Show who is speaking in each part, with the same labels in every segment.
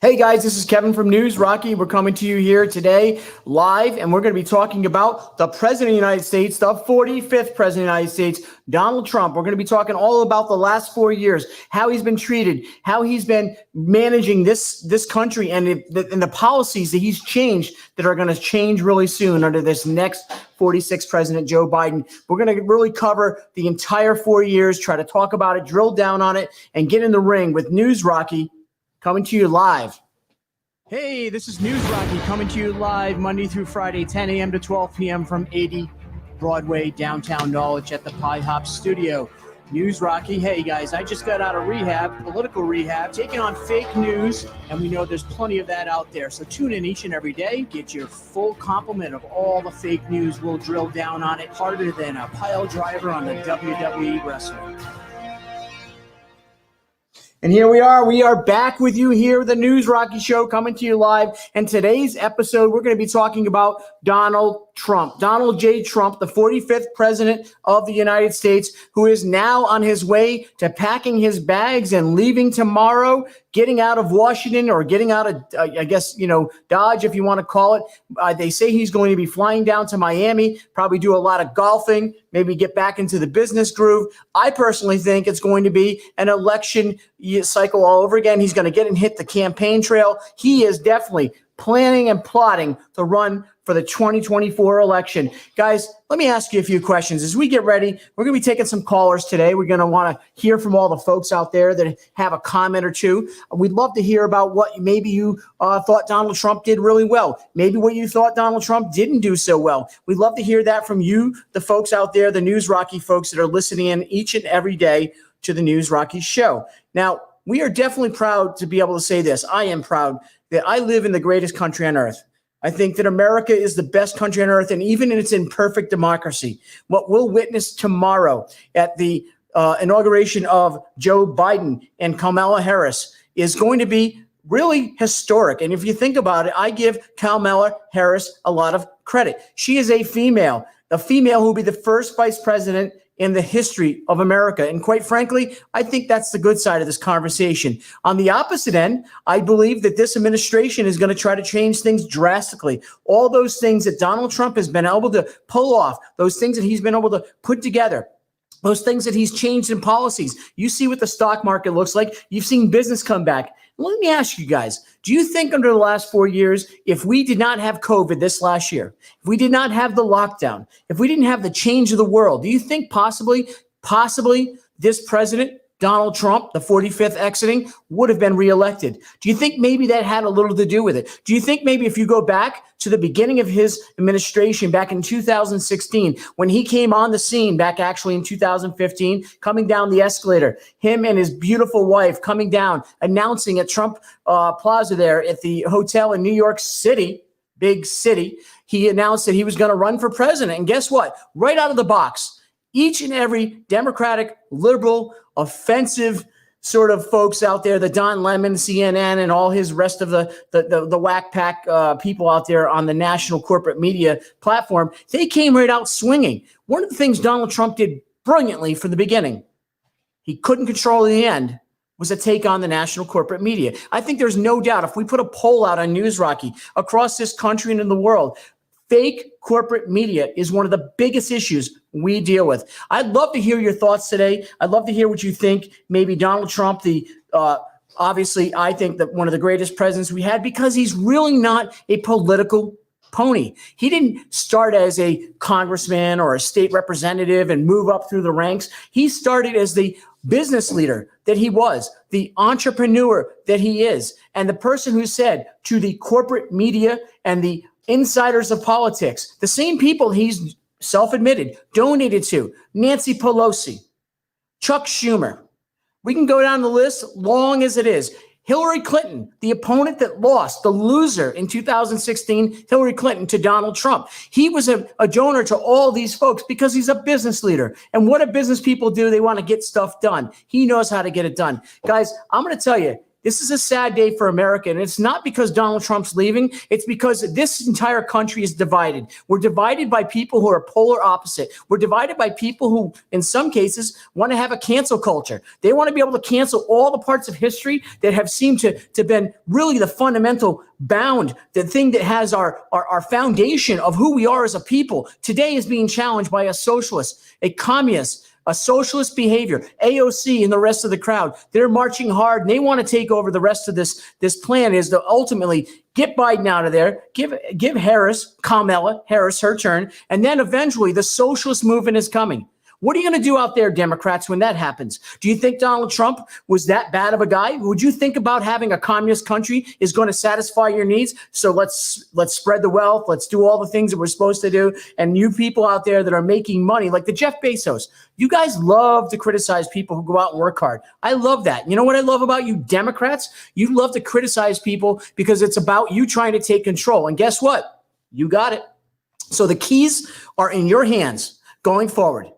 Speaker 1: Hey guys, this is Kevin from News Rocky. We're coming to you here today live, and we're going to be talking about the President of the United States, the 45th President of the United States, Donald Trump. We're going to be talking all about the last 4 years, how he's been treated, how he's been managing this country, and the policies that he's changed that are going to change really soon under this next 46th President, Joe Biden. We're going to really cover the entire 4 years, try to talk about it, drill down on it, and get in the ring with News Rocky. Coming to you live. Hey, this is News Rocky coming to you live Monday through Friday, 10 a.m. to 12 p.m. from 80 Broadway, downtown Norwich at the Pie Hop Studio. News Rocky. Hey, guys, I just got out of rehab, political rehab, taking on fake news, and we know there's plenty of that out there. So tune in each and every day. Get your full complement of all the fake news. We'll drill down on it harder than a pile driver on the WWE wrestling. And here we are back with you here, the News Rocky Show, coming to you live. And today's episode, we're going to be talking about Donald Trump, Donald J. Trump, the 45th President of the United States, who is now on his way to packing his bags and leaving tomorrow, getting out of Washington or getting out of, Dodge, if you want to call it. They say he's going to be flying down to Miami, probably do a lot of golfing, maybe get back into the business groove. I personally think it's going to be an election cycle all over again. He's going to get and hit the campaign trail. He is definitely planning and plotting to run for the 2024 election. Guys, let me ask you a few questions. As we get ready, we're going to be taking some callers today. We're going to want to hear from all the folks out there that have a comment or two. We'd love to hear about what maybe you thought Donald Trump did really well. Maybe what you thought Donald Trump didn't do so well. We'd love to hear that from you, the folks out there, the News Rocky folks that are listening in each and every day to the News Rocky Show. Now, we are definitely proud to be able to say this. I am proud that I live in the greatest country on earth. I think that America is the best country on earth, and even in its imperfect democracy. What we'll witness tomorrow at the inauguration of Joe Biden and Kamala Harris is going to be really historic. And if you think about it, I give Kamala Harris a lot of credit. She is a female who will be the first vice president in the history of America. And quite frankly, I think that's the good side of this conversation. On the opposite end, I believe that this administration is going to try to change things drastically. All those things that Donald Trump has been able to pull off, those things that he's been able to put together, those things that he's changed in policies. You see what the stock market looks like. You've seen business come back. Let me ask you guys, do you think under the last 4 years, if we did not have COVID this last year, if we did not have the lockdown, if we didn't have the change of the world, do you think possibly this president, Donald Trump, the 45th exiting, would have been reelected? Do you think maybe that had a little to do with it? Do you think maybe if you go back to the beginning of his administration back in 2016, when he came on the scene back actually in 2015, coming down the escalator, him and his beautiful wife coming down, announcing at Trump Plaza there at the hotel in New York City, big city, he announced that he was going to run for president. And guess what? Right out of the box, each and every Democratic, liberal, offensive sort of folks out there, the Don Lemon, CNN, and all his rest of the whack pack people out there on the national corporate media platform, they came right out swinging. One of the things Donald Trump did brilliantly from the beginning, he couldn't control in the end, was a take on the national corporate media. I think there's no doubt if we put a poll out on News Rocky across this country and in the world, fake corporate media is one of the biggest issues we deal with. I'd love to hear your thoughts today. I'd love to hear what you think. Maybe Donald Trump, obviously, I think that one of the greatest presidents we had, because he's really not a political pony. He didn't start as a congressman or a state representative and move up through the ranks. He started as the business leader that he was, the entrepreneur that he is, and the person who said to the corporate media and the insiders of politics, the same people he's self-admitted donated to, Nancy Pelosi, Chuck Schumer. We can go down the list long as it is. Hillary Clinton, the opponent that lost, the loser in 2016, Hillary Clinton to Donald Trump. He was a donor to all these folks because he's a business leader. And what do business people do? They want to get stuff done. He knows how to get it done. Guys, I'm going to tell you, This is a sad day for America, and it's not because Donald Trump's leaving. It's because this entire country is divided. We're divided by people who are polar opposite. We're divided by people who, in some cases, want to have a cancel culture. They want to be able to cancel all the parts of history that have seemed to been really the fundamental bound, the thing that has our foundation of who we are as a people. Today is being challenged by a socialist, a communist, a socialist behavior, AOC and the rest of the crowd. They're marching hard and they want to take over the rest of this. This plan is to ultimately get Biden out of there, give Kamala Harris her turn, and then eventually the socialist movement is coming. What are you going to do out there, Democrats, when that happens? Do you think Donald Trump was that bad of a guy? Would you think about having a communist country is going to satisfy your needs? So let's spread the wealth. Let's do all the things that we're supposed to do. And you people out there that are making money, like the Jeff Bezos, you guys love to criticize people who go out and work hard. I love that. You know what I love about you Democrats? You love to criticize people because it's about you trying to take control. And guess what? You got it. So the keys are in your hands going forward.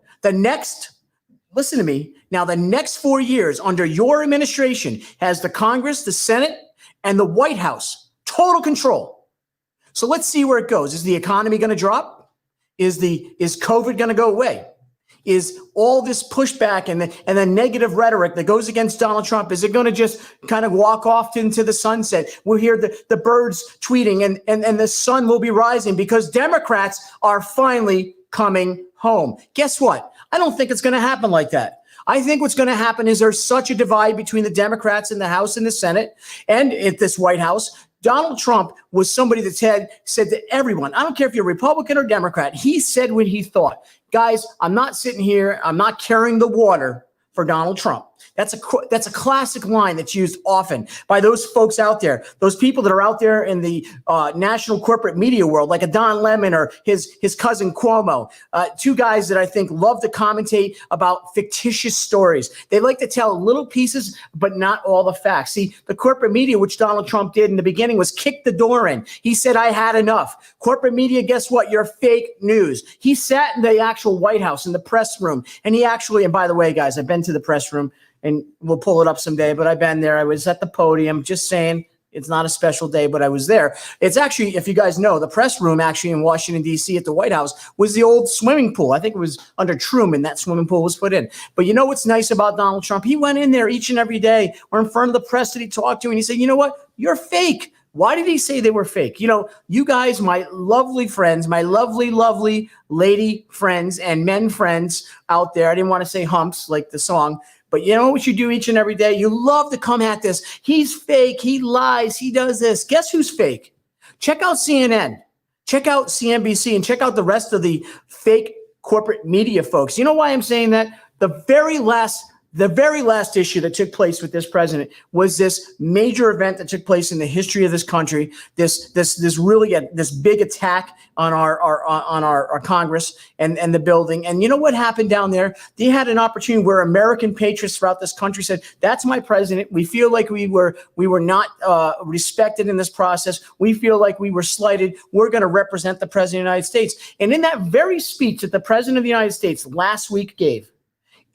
Speaker 1: Listen to me. Now, the next 4 years under your administration has the Congress, the Senate, and the White House total control. So let's see where it goes. Is the economy going to drop? Is COVID going to go away? Is all this pushback and the negative rhetoric that goes against Donald Trump, is it going to just kind of walk off into the sunset? We'll hear the birds tweeting and the sun will be rising because Democrats are finally coming home. Guess what? I don't think it's going to happen like that. I think what's going to happen is there's such a divide between the Democrats in the House and the Senate and at this White House. Donald Trump was somebody that said to everyone, I don't care if you're Republican or Democrat, he said what he thought. Guys, I'm not sitting here, I'm not carrying the water for Donald Trump. That's a classic line that's used often by those folks out there, those people that are out there in the national corporate media world, like a Don Lemon or his cousin Cuomo, two guys that I think love to commentate about fictitious stories. They like to tell little pieces, but not all the facts. See, the corporate media, which Donald Trump did in the beginning, was kick the door in. He said, I had enough. Corporate media, guess what? You're fake news. He sat in the actual White House in the press room, and and by the way, guys, I've been to the press room. And we'll pull it up someday, but I've been there. I was at the podium, just saying it's not a special day, but I was there. It's actually, if you guys know, the press room actually in Washington, D.C. at the White House was the old swimming pool. I think it was under Truman that swimming pool was put in. But you know what's nice about Donald Trump? He went in there each and every day or in front of the press that he talked to, and he said, you know what? You're fake. Why did he say they were fake? You know, you guys, my lovely friends, my lovely, lovely lady friends and men friends out there. I didn't want to say humps like the song. But you know what you do each and every day? You love to come at this. He's fake. He lies. He does this. Guess who's fake? Check out CNN. Check out CNBC and check out the rest of the fake corporate media folks. You know why I'm saying that? The very last issue that took place with this president was this major event that took place in the history of this country. This big attack on our Congress and the building. And you know what happened down there? They had an opportunity where American patriots throughout this country said, "That's my president. We feel like we were not respected in this process. We feel like we were slighted. We're going to represent the president of the United States." And in that very speech that the president of the United States last week gave,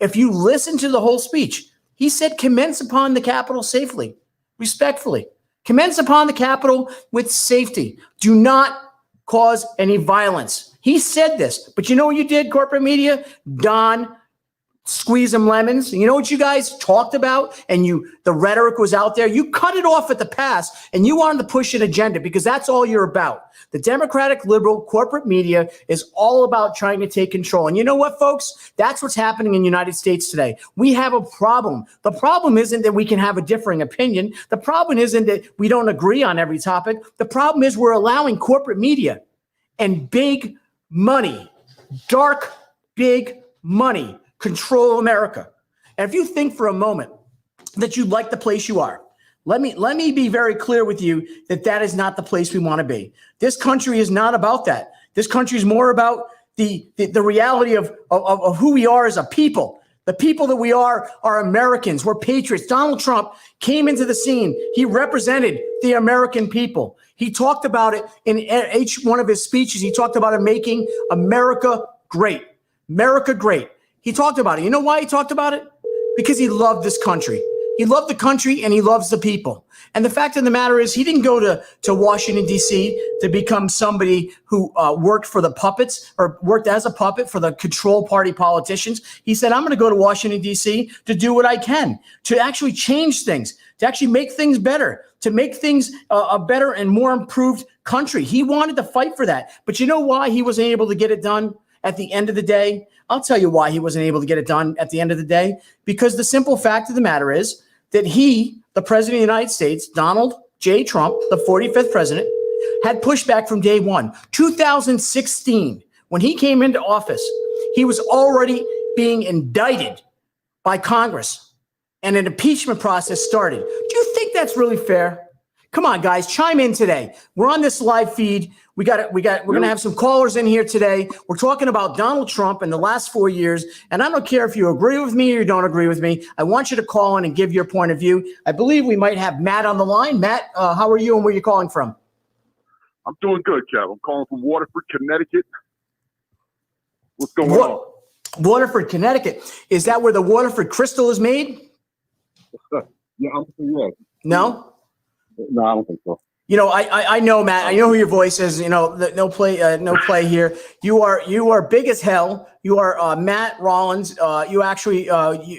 Speaker 1: if you listen to the whole speech, he said, commence upon the Capitol safely, respectfully. Commence upon the Capitol with safety. Do not cause any violence. He said this, but you know what you did, corporate media? Don, squeeze them lemons. You know what you guys talked about? And the rhetoric was out there. You cut it off at the pass and you wanted to push an agenda because that's all you're about. The Democratic liberal corporate media is all about trying to take control. And you know what, folks? That's what's happening in the United States today. We have a problem. The problem isn't that we can have a differing opinion. The problem isn't that we don't agree on every topic. The problem is we're allowing corporate media and big money, dark, big money, control America. And if you think for a moment that you like the place you are, let me be very clear with you that is not the place we want to be. This country is not about that. This country is more about the reality of who we are as a people. The people that we are Americans. We're patriots. Donald Trump came into the scene. He represented the American people. He talked about it in each one of his speeches. He talked about it making America great. America great. He talked about it. You know why he talked about it? Because he loved this country. He loved the country and he loves the people. And the fact of the matter is he didn't go to Washington, D.C. to become somebody who worked for the puppets or worked as a puppet for the control party politicians. He said, I'm going to go to Washington, D.C. to do what I can, to actually change things, to actually make things better, to make things a better and more improved country. He wanted to fight for that. But you know why he wasn't able to get it done at the end of the day? I'll tell you why he wasn't able to get it done at the end of the day. Because the simple fact of the matter is that he, the president of the United States, Donald J. Trump, the 45th president, had pushback from day one. 2016, when he came into office, he was already being indicted by Congress and an impeachment process started. Do you think that's really fair? Come on, guys, chime in today. We're on this live feed. We're going to have some callers in here today. We're talking about Donald Trump in the last 4 years. And I don't care if you agree with me or you don't agree with me. I want you to call in and give your point of view. I believe we might have Matt on the line. Matt, how are you and where are you calling from?
Speaker 2: I'm doing good, Kev. I'm calling from Waterford, Connecticut. What's going on?
Speaker 1: Waterford, Connecticut. Is that where the Waterford Crystal is made?
Speaker 2: Yeah, yeah.
Speaker 1: No?
Speaker 2: No, I don't think so.
Speaker 1: You know, I know, Matt. I know who your voice is. You know, no play here. You are big as hell. You are Matt Rollins. You actually,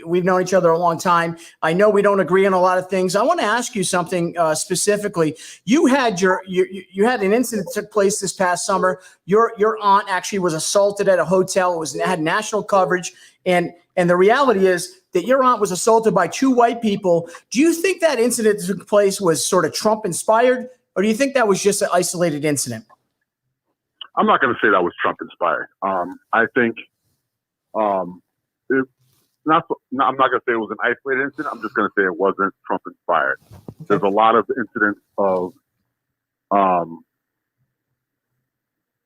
Speaker 1: we've known each other a long time. I know we don't agree on a lot of things. I want to ask you something specifically. You had you had an incident that took place this past summer. Your aunt actually was assaulted at a hotel. It had national coverage, and the reality is that your aunt was assaulted by two white people. Do you think that incident that took place was sort of Trump inspired, or do you think that was just an isolated incident?
Speaker 2: I'm not going to say that was Trump inspired. I think I'm not going to say it was an isolated incident. I'm just going to say it wasn't Trump inspired. Okay. There's a lot of incidents of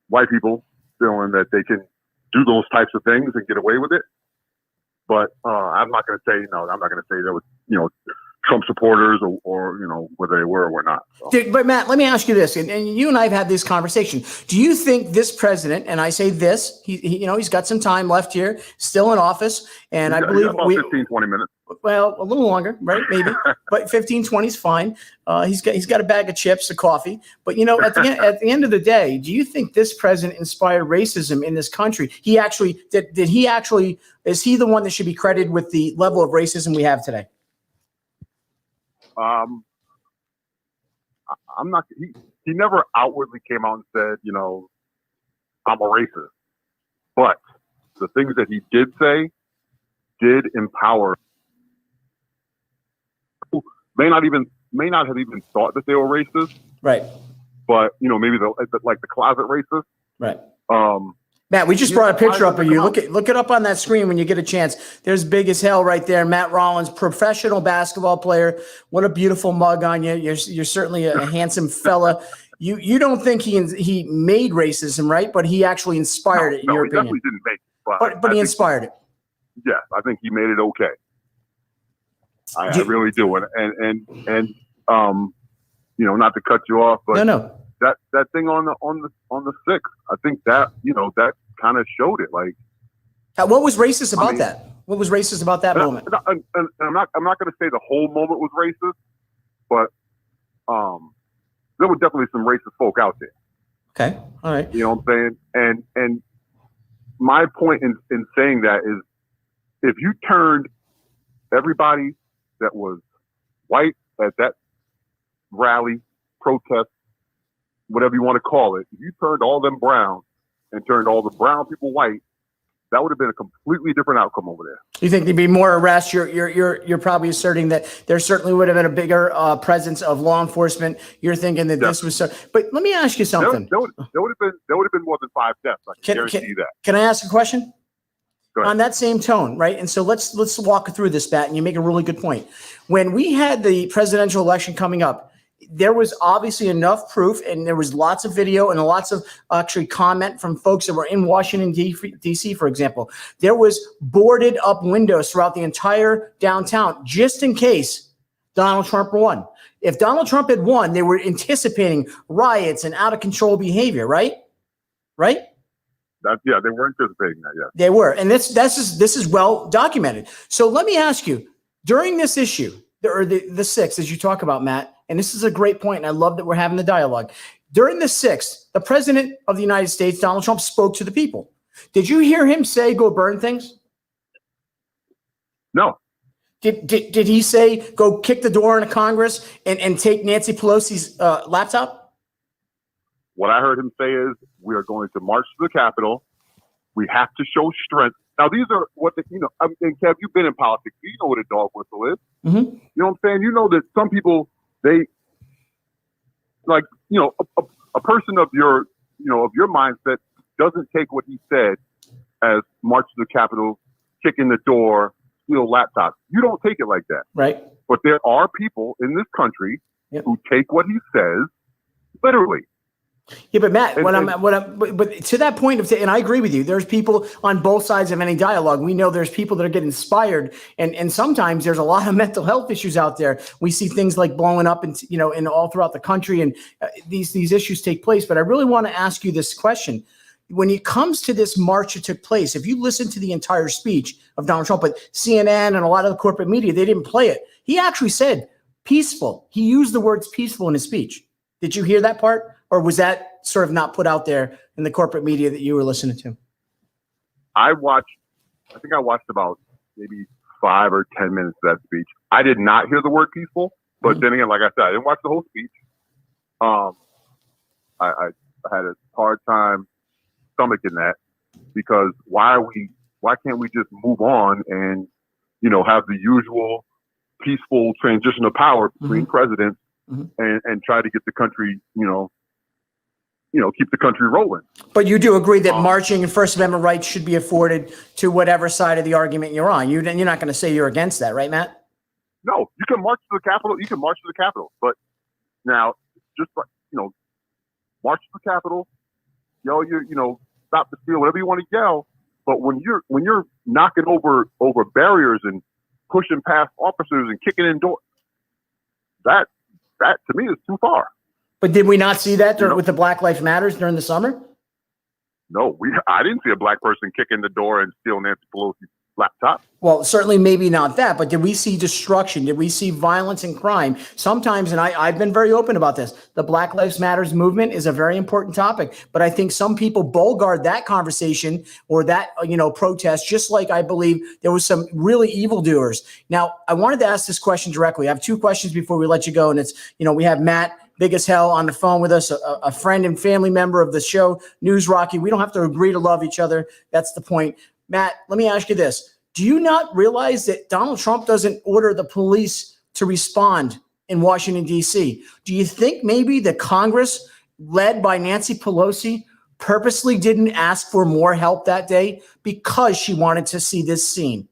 Speaker 2: white people feeling that they can do those types of things and get away with it. But I'm not going to say, no, I'm not going to say there was, Trump supporters or whether they were or were not. So.
Speaker 1: But Matt, let me ask you this, and you and I have had this conversation. Do you think this president, and I say this, he's got some time left here, still in office, and I believe
Speaker 2: about 15, 20 minutes.
Speaker 1: Well, a little longer, right? Maybe, but 15, 20 is fine. He's got a bag of chips, a coffee. But at the end of the day, do you think this president inspired racism in this country? He actually did he actually is he the one that should be credited with the level of racism we have today?
Speaker 2: I'm not. He never outwardly came out and said, I'm a racist. But the things that he did say did empower. May not have even thought that they were racist,
Speaker 1: right?
Speaker 2: But maybe like the closet racist,
Speaker 1: right? Matt, we just brought a picture up of you. Look it up on that screen when you get a chance. There's big as hell right there. Matt Rollins, professional basketball player. What a beautiful mug on you. You're certainly a handsome fella. You don't think he made racism, right? But he actually inspired it. In your opinion,
Speaker 2: definitely didn't make it,
Speaker 1: but he inspired it.
Speaker 2: Yes, I think he made it okay. I really do, and not to cut you off, but
Speaker 1: no.
Speaker 2: That thing on the 6th, I think that that kind of showed it. Like,
Speaker 1: what was racist about that? What was racist about that moment?
Speaker 2: And I'm not going to say the whole moment was racist, but there were definitely some racist folk out there.
Speaker 1: Okay, all right.
Speaker 2: You know what I'm saying? And my point in saying that is, if you turned everybody that was white at that rally, protest, whatever you want to call it, if you turned all them brown and turned all the brown people white, that would have been a completely different outcome over there.
Speaker 1: You think there'd be more arrests? You're probably asserting that there certainly would have been a bigger presence of law enforcement. You're thinking that this was so. But let me ask you something.
Speaker 2: There would have been more than 5 deaths. I can guarantee you that.
Speaker 1: Can I ask a question?
Speaker 2: Go ahead.
Speaker 1: On that same tone, right? And so let's walk through this, Bat, and you make a really good point. When we had the presidential election coming up, there was obviously enough proof, and there was lots of video and lots of actually comment from folks that were in Washington, D.C., for example. There was boarded up windows throughout the entire downtown just in case Donald Trump won. If Donald Trump had won, they were anticipating riots and out of control behavior, right? Right?
Speaker 2: They were anticipating that, yeah.
Speaker 1: They were. And this is well documented. So let me ask you, during this issue, or the 6th, as you talk about, Matt, and this is a great point, and I love that we're having the dialogue. During the 6th, the president of the United States, Donald Trump, spoke to the people. Did you hear him say, go burn things?
Speaker 2: No.
Speaker 1: Did he say, go kick the door into Congress and take Nancy Pelosi's laptop?
Speaker 2: What I heard him say is, we are going to march to the Capitol. We have to show strength. Now, these are what and Kev, you've been in politics. You know what a dog whistle is.
Speaker 1: Mm-hmm.
Speaker 2: You know what I'm saying? You know that some people, they, like, a person of your mindset doesn't take what he said as march to the Capitol, kick in the door, steal laptops. You don't take it like that.
Speaker 1: Right.
Speaker 2: But there are people in this country who take what he says literally.
Speaker 1: Yeah, but Matt, but to that point of, and I agree with you, there's people on both sides of any dialogue. We know there's people that get inspired, and sometimes there's a lot of mental health issues out there. We see things like blowing up and all throughout the country, and these issues take place. But I really want to ask you this question. When it comes to this march that took place, if you listen to the entire speech of Donald Trump, but CNN and a lot of the corporate media, they didn't play it. He actually said peaceful. He used the words peaceful in his speech. Did you hear that part? Or was that sort of not put out there in the corporate media that you were listening to?
Speaker 2: I think I watched about maybe 5 or 10 minutes of that speech. I did not hear the word peaceful, but then again, like I said, I didn't watch the whole speech. I had a hard time stomaching that, because why can't we just move on and, have the usual peaceful transition of power between presidents and try to get the country, keep the country rolling.
Speaker 1: But you do agree that marching and First Amendment rights should be afforded to whatever side of the argument you're on. You're not going to say you're against that, right, Matt?
Speaker 2: No, you can march to the Capitol. You can march to the Capitol, but now just march to the Capitol. Yell, stop the steal, whatever you want to yell. But when you're knocking over barriers and pushing past officers and kicking in doors, that to me is too far.
Speaker 1: But did we not see that with the Black Lives Matters during the summer?
Speaker 2: No, I didn't see a black person kick in the door and steal Nancy Pelosi's laptop.
Speaker 1: Well, certainly maybe not that, but did we see destruction? Did we see violence and crime? Sometimes, and I've been very open about this, the Black Lives Matters movement is a very important topic, but I think some people boulevard that conversation or that, protest, just like I believe there was some really evildoers. Now, I wanted to ask this question directly. I have 2 questions before we let you go, and it's, we have Matt Big as Hell on the phone with us, a friend and family member of the show, News Rocky. We don't have to agree to love each other. That's the point. Matt, let me ask you this. Do you not realize that Donald Trump doesn't order the police to respond in Washington, D.C.? Do you think maybe the Congress, led by Nancy Pelosi, purposely didn't ask for more help that day because she wanted to see this scene?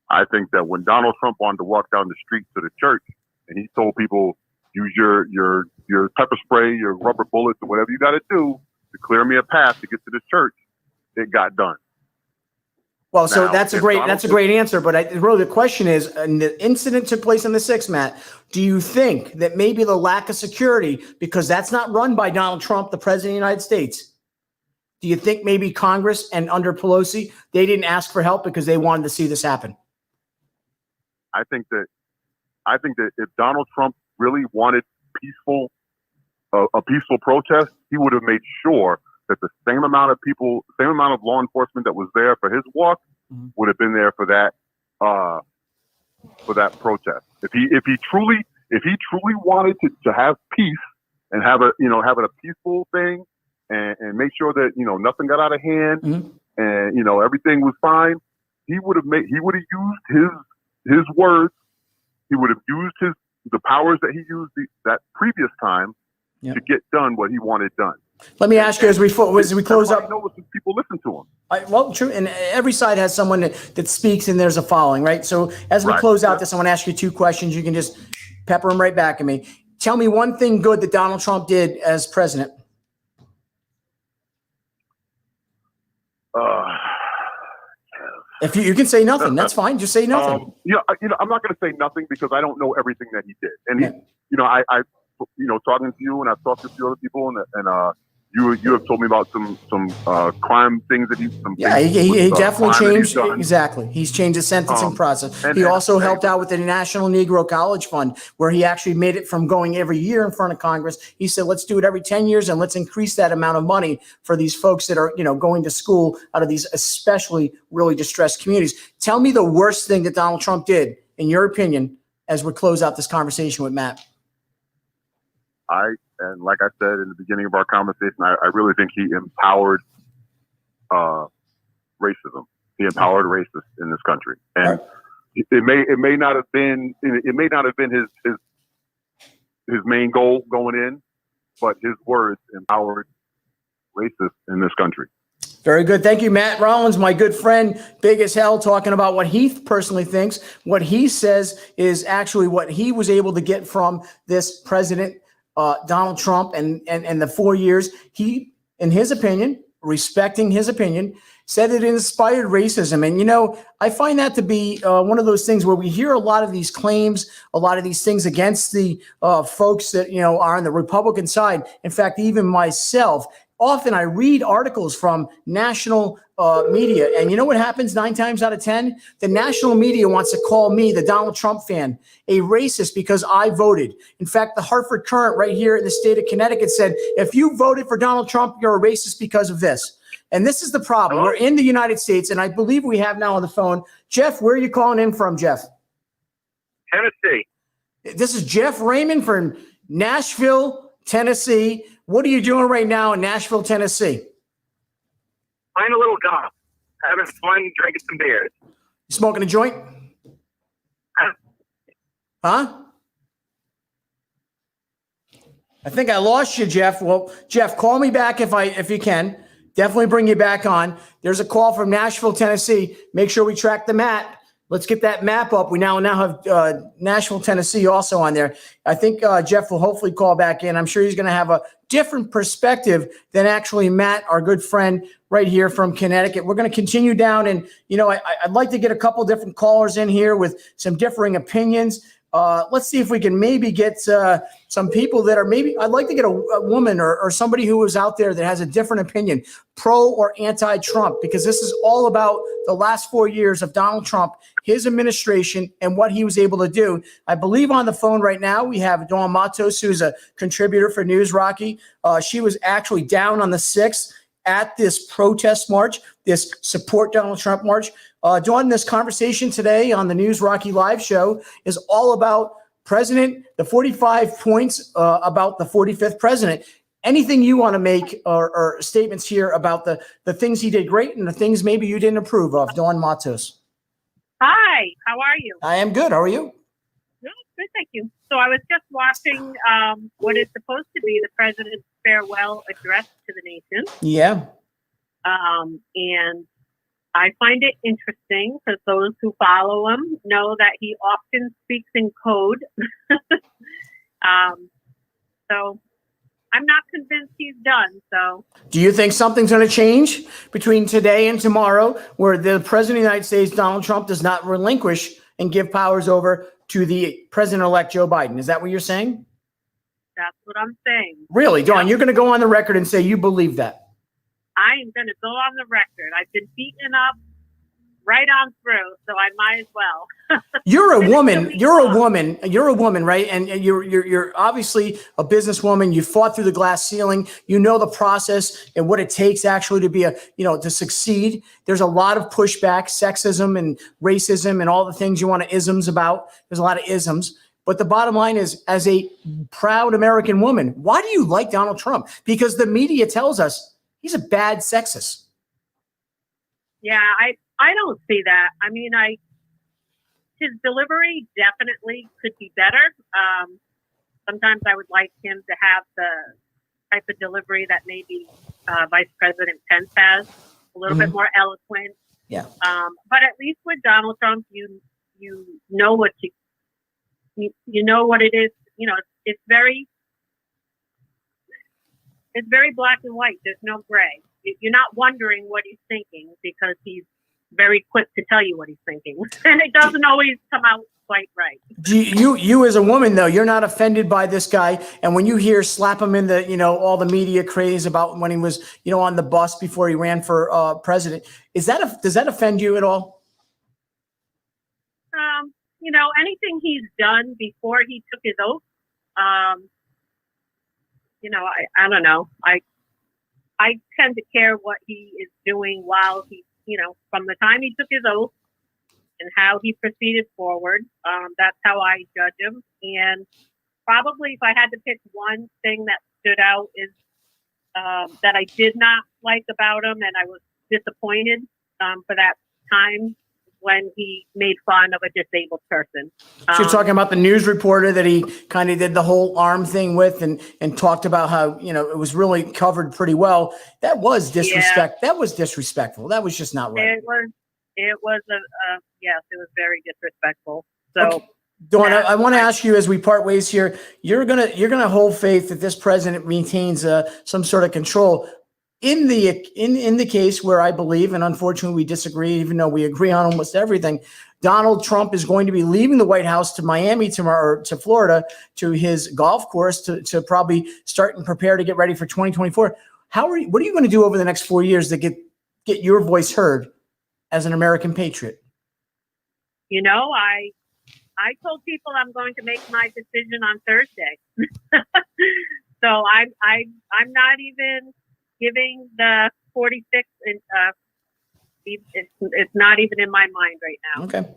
Speaker 2: I think that when Donald Trump wanted to walk down the street to the church and he told people, use your pepper spray, your rubber bullets, or whatever you got to do to clear me a path to get to this church, it got done.
Speaker 1: Well, so that's a great answer. But really the question is, and the incident took place on the 6th, Matt, do you think that maybe the lack of security, because that's not run by Donald Trump, the president of the United States, do you think maybe Congress and under Pelosi, they didn't ask for help because they wanted to see this happen?
Speaker 2: I think that if Donald Trump really wanted a peaceful protest, he would have made sure that the same amount of law enforcement that was there for his walk would have been there for that protest. If he truly wanted to have peace and have a peaceful thing and make sure that nothing got out of hand and everything was fine, he would have used his words. He would have used the powers that he used that previous time to get done what he wanted done.
Speaker 1: Let me ask you as we close up.
Speaker 2: People listen to him.
Speaker 1: Well, true, and every side has someone that speaks, and there's a following, right? So as we close out this, I want to ask you 2 questions. You can just pepper them right back at me. Tell me one thing good that Donald Trump did as president. If you can say nothing, that's fine. Just say nothing.
Speaker 2: I'm not going to say nothing because I don't know everything that he did, and talking to you, and I've talked to a few other people, and You have told me about some crime things that he
Speaker 1: definitely changed.
Speaker 2: That
Speaker 1: Exactly. He's changed the sentencing process.
Speaker 2: And,
Speaker 1: he
Speaker 2: and,
Speaker 1: also
Speaker 2: and,
Speaker 1: helped out with the National Negro College Fund, where he actually made it from going every year in front of Congress. He said, let's do it every 10 years and let's increase that amount of money for these folks that are, going to school out of these especially really distressed communities. Tell me the worst thing that Donald Trump did, in your opinion, as we close out this conversation with Matt.
Speaker 2: And like I said in the beginning of our conversation, I really think he empowered racism. He empowered racists in this country, and it may not have been his main goal going in, but his words empowered racists in this country.
Speaker 1: Very good. Thank you, Matt Rollins, my good friend, big as hell, talking about what he personally thinks. What he says is actually what he was able to get from this president, Donald Trump, and the 4 years. He, in his opinion, respecting his opinion, said it inspired racism. And, I find that to be one of those things where we hear a lot of these claims, a lot of these things against the folks that, are on the Republican side. In fact, even myself, often I read articles from national media, and you know what happens 9 times out of 10? The national media wants to call me, the Donald Trump fan, a racist because I voted. In fact, the Hartford Courant right here in the state of Connecticut said, if you voted for Donald Trump, you're a racist because of this. And this is the problem. We're in the United States, and I believe we have now on the phone, Jeff, where are you calling in from, Jeff?
Speaker 3: Tennessee.
Speaker 1: This is Jeff Raymond from Nashville, Tennessee. What are you doing right now in Nashville, Tennessee?
Speaker 3: Playing a little golf, having fun, drinking some beers.
Speaker 1: You smoking a joint? Huh? I think I lost you, Jeff. Well, Jeff, call me back if you can. Definitely bring you back on. There's a call from Nashville, Tennessee. Make sure we track the map. Let's get that map up. We now have Nashville, Tennessee also on there. I think Jeff will hopefully call back in. I'm sure he's going to have a different perspective than actually Matt, our good friend right here from Connecticut. We're going to continue down, and I'd like to get a couple different callers in here with some differing opinions. Let's see if we can maybe get some people that are I'd like to get a woman or somebody who is out there that has a different opinion, pro or anti-Trump, because this is all about the last 4 years of Donald Trump, his administration, and what he was able to do. I believe on the phone right now we have Dawn Matos, who's a contributor for News Rocky. She was actually down on the 6th at this protest march, this support Donald Trump march. Dawn, this conversation today on the News Rocky Live show is all about the 45 points about the 45th president. Anything you want to make or statements here about the things he did great and the things maybe you didn't approve of? Dawn Matos.
Speaker 4: Hi, how are you?
Speaker 1: I am good. How are you?
Speaker 4: Good, thank you. So I was just watching what is supposed to be the president's farewell address to the nation.
Speaker 1: Yeah.
Speaker 4: And I find it interesting because those who follow him know that he often speaks in code. So I'm not convinced he's done. So
Speaker 1: do you think something's going to change between today and tomorrow where the president of the United States, Donald Trump, does not relinquish and give powers over to the president-elect Joe Biden? Is that what you're saying?
Speaker 4: That's what I'm saying.
Speaker 1: Really, Dawn, you're going to go on the record and say you believe that?
Speaker 4: I am going to go on the record. I've been beaten up right on through, so I might as well.
Speaker 1: You're a woman. You're a woman, right? And you're obviously a businesswoman. You fought through the glass ceiling. You know the process and what it takes actually to be to succeed. There's a lot of pushback, sexism and racism and all the things you want to isms about. There's a lot of isms. But the bottom line is, as a proud American woman, why do you like Donald Trump? Because the media tells us he's a bad sexist.
Speaker 4: Yeah, I don't see that. I mean, his delivery definitely could be better. Sometimes I would like him to have the type of delivery that maybe Vice President Pence has, a little bit more eloquent.
Speaker 1: Yeah.
Speaker 4: But at least with Donald Trump, you know what you know what it is. It's very black and white. There's no gray. You're not wondering what he's thinking because he's very quick to tell you what he's thinking, and it doesn't always come out quite right.
Speaker 1: You as a woman, though, you're not offended by this guy. And when you hear slap him in the, all the media craze about when he was, on the bus before he ran for president, does that offend you at all?
Speaker 4: Anything he's done before he took his oath, I don't know. I tend to care what he is doing while he, from the time he took his oath and how he proceeded forward. That's how I judge him. And probably if I had to pick one thing that stood out is that I did not like about him, and I was disappointed for that time when he made fun of a disabled person.
Speaker 1: So you're talking about the news reporter that he kind of did the whole arm thing with and talked about how, it was really covered pretty well. That was disrespect.
Speaker 4: Yeah.
Speaker 1: That was disrespectful. That was just not right.
Speaker 4: It was yes, it was very disrespectful. So,
Speaker 1: okay. Dawn, I want to ask you as we part ways here, you're gonna hold faith that this president maintains some sort of control. In the case where I believe, and unfortunately we disagree, even though we agree on almost everything, Donald Trump is going to be leaving the White House to Miami tomorrow, or to Florida, to his golf course to probably start and prepare to get ready for 2024. What are you going to do over the next 4 years to get your voice heard as an American patriot?
Speaker 4: I told people I'm going to make my decision on Thursday. So I'm not even giving the 46, it's not even in my mind right now.
Speaker 1: Okay.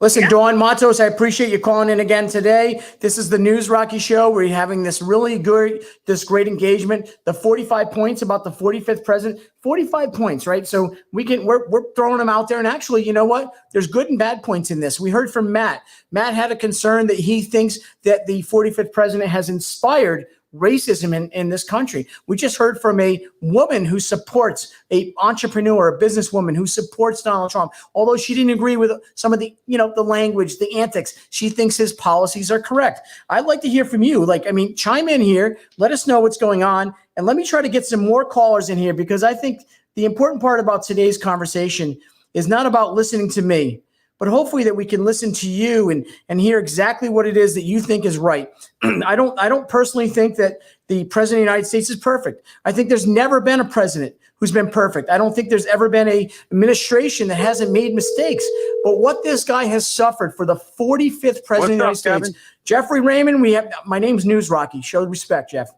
Speaker 1: Listen, yeah. Dawn Matos, I appreciate you calling in again today. This is the News Rocky Show. We're having this great engagement. The 45 points about the 45th president, 45 points, right? So we're throwing them out there. And actually, you know what? There's good and bad points in this. We heard from Matt. Matt had a concern that he thinks that the 45th president has inspired racism in this country. We just heard from a woman who supports a entrepreneur, a businesswoman who supports Donald Trump. Although she didn't agree with some of the, the language, the antics, she thinks his policies are correct. I'd like to hear from you. Chime in here. Let us know what's going on. And let me try to get some more callers in here, because I think the important part about today's conversation is not about listening to me, but hopefully that we can listen to you and hear exactly what it is that you think is right. I don't personally think that the president of the United States is perfect. I think there's never been a president who's been perfect. I don't think there's ever been an administration that hasn't made mistakes. But what this guy has suffered for the 45th president of the United States,
Speaker 2: Kevin?
Speaker 1: Jeffrey Raymond, my name's News Rocky. Show respect, Jeff.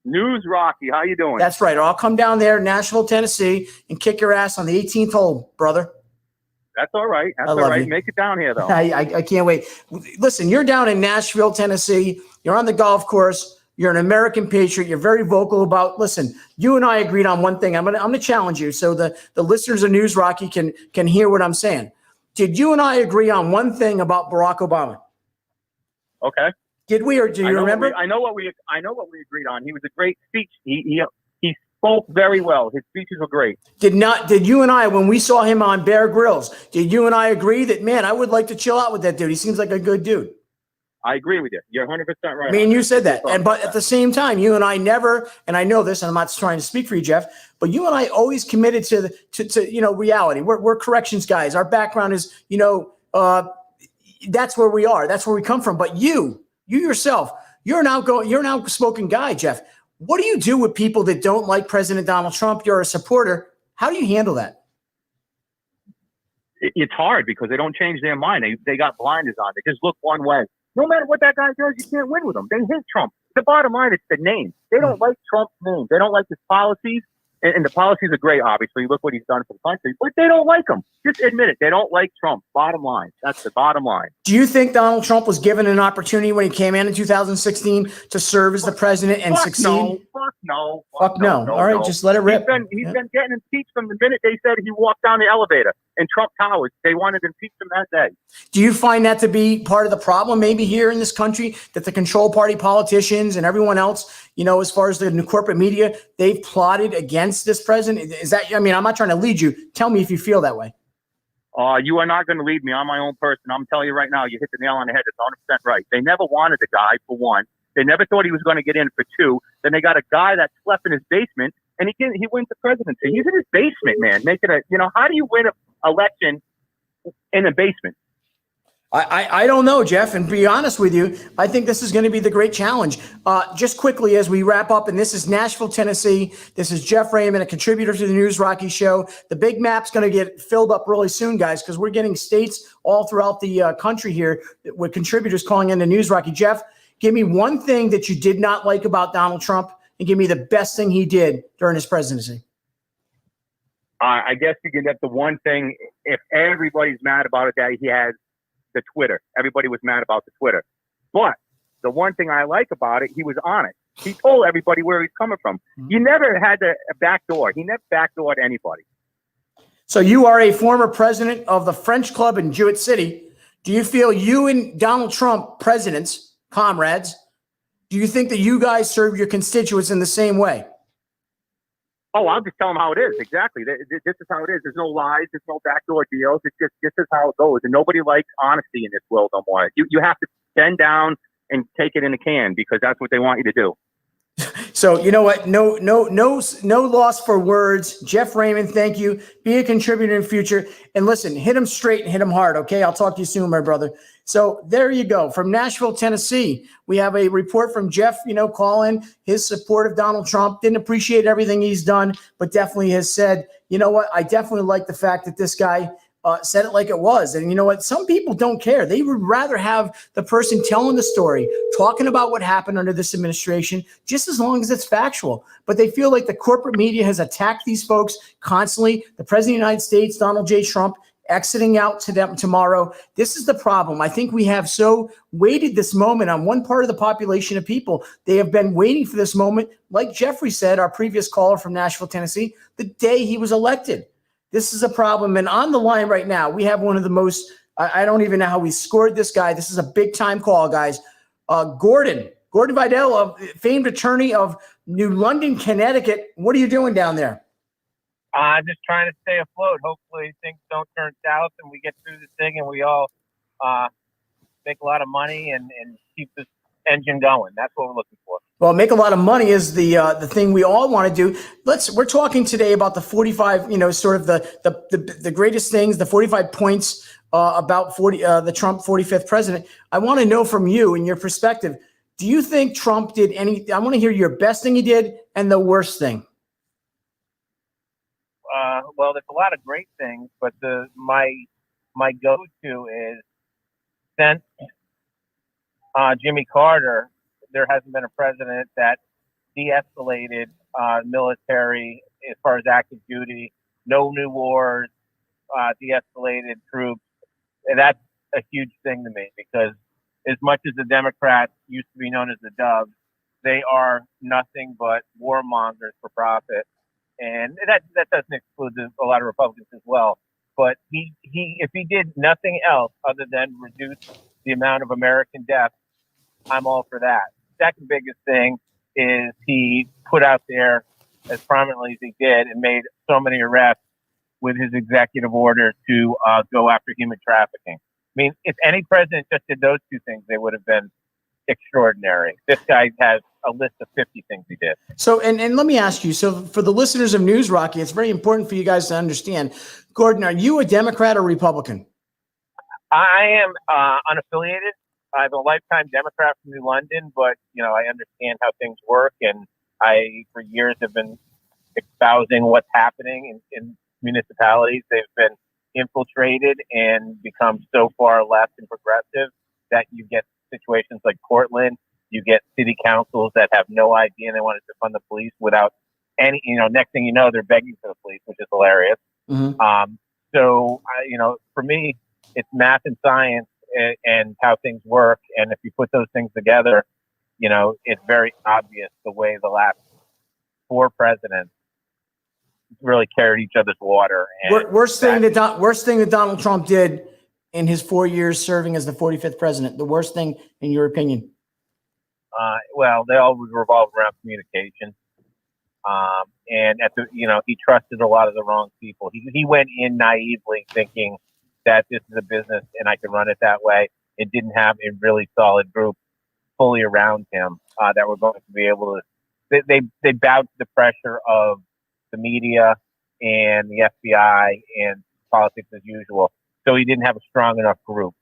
Speaker 2: News Rocky, how you doing?
Speaker 1: That's right. I'll come down there, Nashville, Tennessee, and kick your ass on the 18th hole, brother.
Speaker 2: That's all right. That's all right. You. Make it down here, though.
Speaker 1: I can't wait. Listen, you're down in Nashville, Tennessee. You're on the golf course. You're an American patriot. You're very vocal about, listen, you and I agreed on one thing. I'm gonna challenge you so the listeners of News Rocky can hear what I'm saying. Did you and I agree on one thing about Barack Obama?
Speaker 2: Okay.
Speaker 1: Did we, or do you remember?
Speaker 2: I know what we agreed on. He was a great speech. He spoke very well. His speeches were great. Did
Speaker 1: you and I, when we saw him on Bear Grylls, did you and I agree that, man, I would like to chill out with that dude? He seems like a good dude.
Speaker 2: I agree with you. You're 100% right.
Speaker 1: Me and you said that. But at the same time, you and I never, and I know this, and I'm not trying to speak for you, Jeff, but you and I always committed to reality. We're corrections guys. Our background is, that's where we are. That's where we come from. But you yourself, you're now a smoking guy, Jeff. What do you do with people that don't like President Donald Trump? You're a supporter. How do you handle that?
Speaker 2: It's hard because they don't change their mind. They got blinders on. They just look one way. No matter what that guy does, you can't win with him. They hate Trump. The bottom line is the name. They don't like Trump's name. They don't like his policies. And the policies are great, obviously. Look what he's done for the country. But they don't like him. Just admit it. They don't like Trump. Bottom line. That's the bottom line.
Speaker 1: Do you think Donald Trump was given an opportunity when he came in 2016 to serve as the president and succeed?
Speaker 2: Fuck no.
Speaker 1: All right, just let it rip.
Speaker 2: He's been getting impeached from the minute they said he walked down the elevator in Trump Towers. They wanted to impeach him that day.
Speaker 1: Do you find that to be part of the problem maybe here in this country, that the control party politicians and everyone else, as far as the corporate media, they've plotted against this president? Is that, I'm not trying to lead you. Tell me if you feel that way.
Speaker 2: You are not going to lead me. I'm my own person. I'm telling you right now, you hit the nail on the head. It's 100% right. They never wanted the guy, for one. They never thought he was going to get in, for two. Then they got a guy that slept in his basement, and he wins the presidency. He's in his basement, man. How do you win
Speaker 5: election in a basement.
Speaker 1: I don't know, Jeff, and to be honest with you, I think this is going to be the great challenge. Just quickly as we wrap up, and this is Nashville, Tennessee. This is Jeff Raymond, a contributor to the News Rocky Show. The big map's going to get filled up really soon, guys, because we're getting states all throughout the country here with contributors calling in the News Rocky. Jeff, give me one thing that you did not like about Donald Trump, and give me the best thing he did during his presidency.
Speaker 5: I guess you can get the one thing, if everybody's mad about it, that he has the Twitter. Everybody was mad about the Twitter. But the one thing I like about it, he was honest. He told everybody where he's coming from. He never had a backdoor. He never backdoored anybody.
Speaker 1: So you are a former president of the French Club in Jewett City. Do you feel you and Donald Trump, presidents, comrades, do you think that you guys serve your constituents in the same way?
Speaker 5: Oh, I'll just tell them how it is. Exactly. This is how it is. There's no lies. There's no backdoor deals. It's just, this is how it goes. And nobody likes honesty in this world no more. You have to bend down and take it in a can because that's what they want you to do.
Speaker 1: So you know what? No loss for words. Jeff Raymond, thank you. Be a contributor in the future. And listen, hit him straight and hit him hard. Okay. I'll talk to you soon, my brother. So there you go. From Nashville, Tennessee, we have a report from Jeff, calling his support of Donald Trump. Didn't appreciate everything he's done, but definitely has said, you know what? I definitely like the fact that this guy said it like it was. And you know what? Some people don't care. They would rather have the person telling the story, talking about what happened under this administration, just as long as it's factual. But they feel like the corporate media has attacked these folks constantly. The President of the United States, Donald J. Trump, exiting out to them tomorrow. This is the problem. I think we have so waited this moment on one part of the population of people. They have been waiting for this moment, like Jeffrey said, our previous caller from Nashville, Tennessee, the day he was elected. This is a problem. And on the line right now, we have one of the most, I don't even know how we scored this guy. This is a big time call, guys. Gordon Vidal, a famed attorney of New London, Connecticut. What are you doing down there?
Speaker 6: Just trying to stay afloat. Hopefully things don't turn south and we get through this thing and we all make a lot of money and keep this engine going. That's what we're looking for.
Speaker 1: Well, make a lot of money is the thing we all want to do. We're talking today about the 45, sort of the greatest things, the 45 points about the Trump 45th president. I want to know from you and your perspective, do you think Trump did anything? I want to hear your best thing he did and the worst thing.
Speaker 6: Well, there's a lot of great things, but my go-to is since Jimmy Carter, there hasn't been a president that de-escalated military as far as active duty, no new wars, de-escalated troops. And that's a huge thing to me because as much as the Democrats used to be known as the Doves, they are nothing but warmongers for profit. And that doesn't exclude a lot of Republicans as well. But if he did nothing else other than reduce the amount of American deaths, I'm all for that. Second biggest thing is he put out there as prominently as he did and made so many arrests with his executive order to go after human trafficking. I mean, if any president just did those two things, they would have been extraordinary. This guy has a list of 50 things he did.
Speaker 1: So, and let me ask you, so for the listeners of News Rocky, it's very important for you guys to understand. Gordon, are you a Democrat or Republican?
Speaker 6: I am unaffiliated. I'm a lifetime Democrat from New London, but, I understand how things work. And I, for years, have been espousing what's happening in municipalities. They've been infiltrated and become so far left and progressive that you get situations like Portland. You get city councils that have no idea and they want to defund the police without any, next thing you know, they're begging for the police, which is hilarious. Mm-hmm. So, for me, it's math and science and how things work. And if you put those things together, it's very obvious the way the last four presidents really carried each other's water. And
Speaker 1: worst thing that Donald Trump did in his 4 years serving as the 45th president, the worst thing in your opinion?
Speaker 6: Well, they all revolve around communication. And he trusted a lot of the wrong people. He went in naively thinking that this is a business and I can run it that way. It didn't have a really solid group fully around him that were going to be able to. They bowed to the pressure of the media and the FBI and politics as usual. So he didn't have a strong enough group.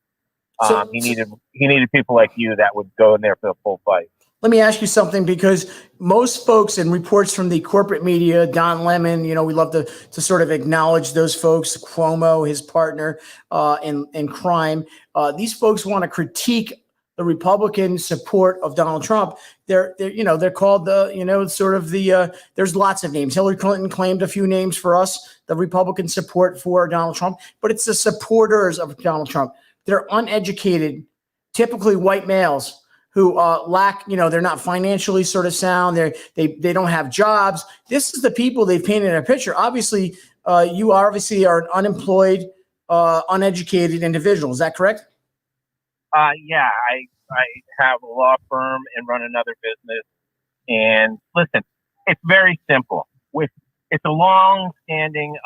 Speaker 6: He needed people like you that would go in there for the full fight.
Speaker 1: Let me ask you something, because most folks and reports from the corporate media, Don Lemon, we love to sort of acknowledge those folks, Cuomo, his partner in crime. These folks want to critique the Republican support of Donald Trump. They're called there's lots of names. Hillary Clinton claimed a few names for us, the Republican support for Donald Trump, but it's the supporters of Donald Trump. They're uneducated, typically white males who lack, they're not financially sort of sound. They don't have jobs. This is the people they've painted a picture. Obviously, you obviously are an unemployed, uneducated individual. Is that correct?
Speaker 6: Yeah, I have a law firm and run another business. And listen, it's very simple. It's a long-standing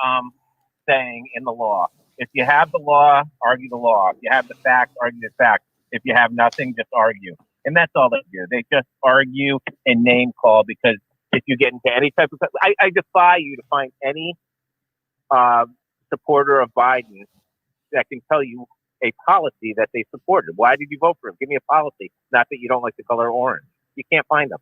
Speaker 6: saying in the law. If you have the law, argue the law. If you have the facts, argue the facts. If you have nothing, just argue. And that's all they do. They just argue and name call, because if you get into any type of, I defy you to find any supporter of Biden that can tell you a policy that they supported. Why did you vote for him? Give me a policy. Not that you don't like the color orange. You can't find them.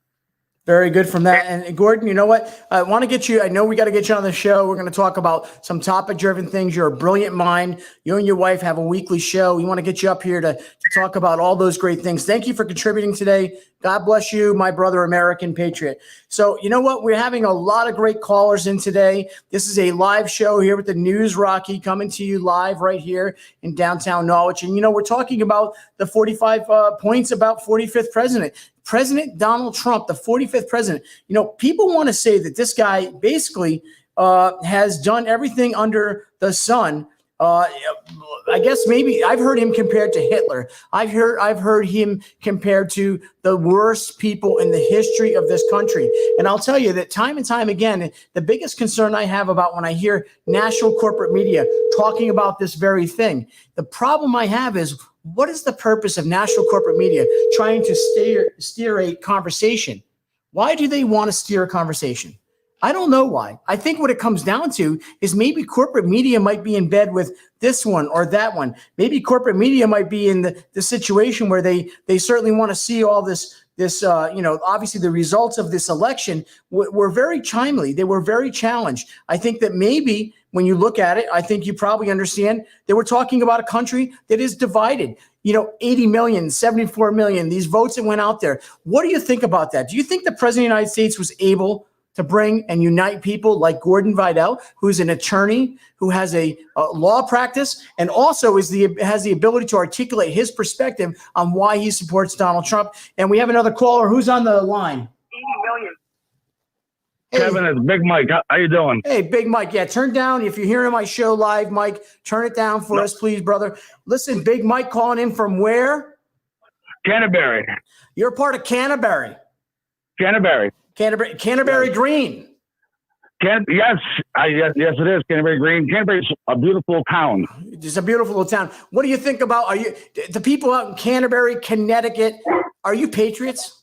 Speaker 1: Very good from that. And Gordon, you know what? I want to get you, I know we got to get you on the show. We're going to talk about some topic-driven things. You're a brilliant mind. You and your wife have a weekly show. We want to get you up here to talk about all those great things. Thank you for contributing today. God bless you, my brother, American patriot. So you know what? We're having a lot of great callers in today. This is a live show here with the News Rocky, coming to you live right here in downtown Norwich. And, we're talking about the 45 points about 45th president. President Donald Trump, the 45th president. People want to say that this guy basically has done everything under the sun. I guess maybe I've heard him compared to Hitler. I've heard him compared to the worst people in the history of this country. And I'll tell you that time and time again, the biggest concern I have about when I hear national corporate media talking about this very thing, the problem I have is, what is the purpose of national corporate media trying to steer a conversation? Why do they want to steer a conversation? I don't know why. I think what it comes down to is maybe corporate media might be in bed with this one or that one. Maybe corporate media might be in the situation where they certainly want to see all this, obviously the results of this election were very timely. They were very challenged. I think that maybe when you look at it, I think you probably understand that we're talking about a country that is divided. 80 million, 74 million, these votes that went out there. What do you think about that? Do you think the president of the United States was able to bring and unite people like Gordon Vidal, who's an attorney, who has a law practice, and also has the ability to articulate his perspective on why he supports Donald Trump? And we have another caller. Who's on the line?
Speaker 3: 80 million.
Speaker 1: Hey.
Speaker 7: Kevin, it's Big Mike. How you doing?
Speaker 1: Hey, Big Mike. Yeah, turn down. If you're hearing my show live, Mike, turn it down for us, please, brother. Listen, Big Mike calling in from where?
Speaker 7: Canterbury.
Speaker 1: You're part of Canterbury.
Speaker 7: Canterbury
Speaker 1: Green.
Speaker 7: Yes, it is. Canterbury Green. Canterbury's a beautiful town.
Speaker 1: It's a beautiful little town. What do you think about the people out in Canterbury, Connecticut? Are you patriots?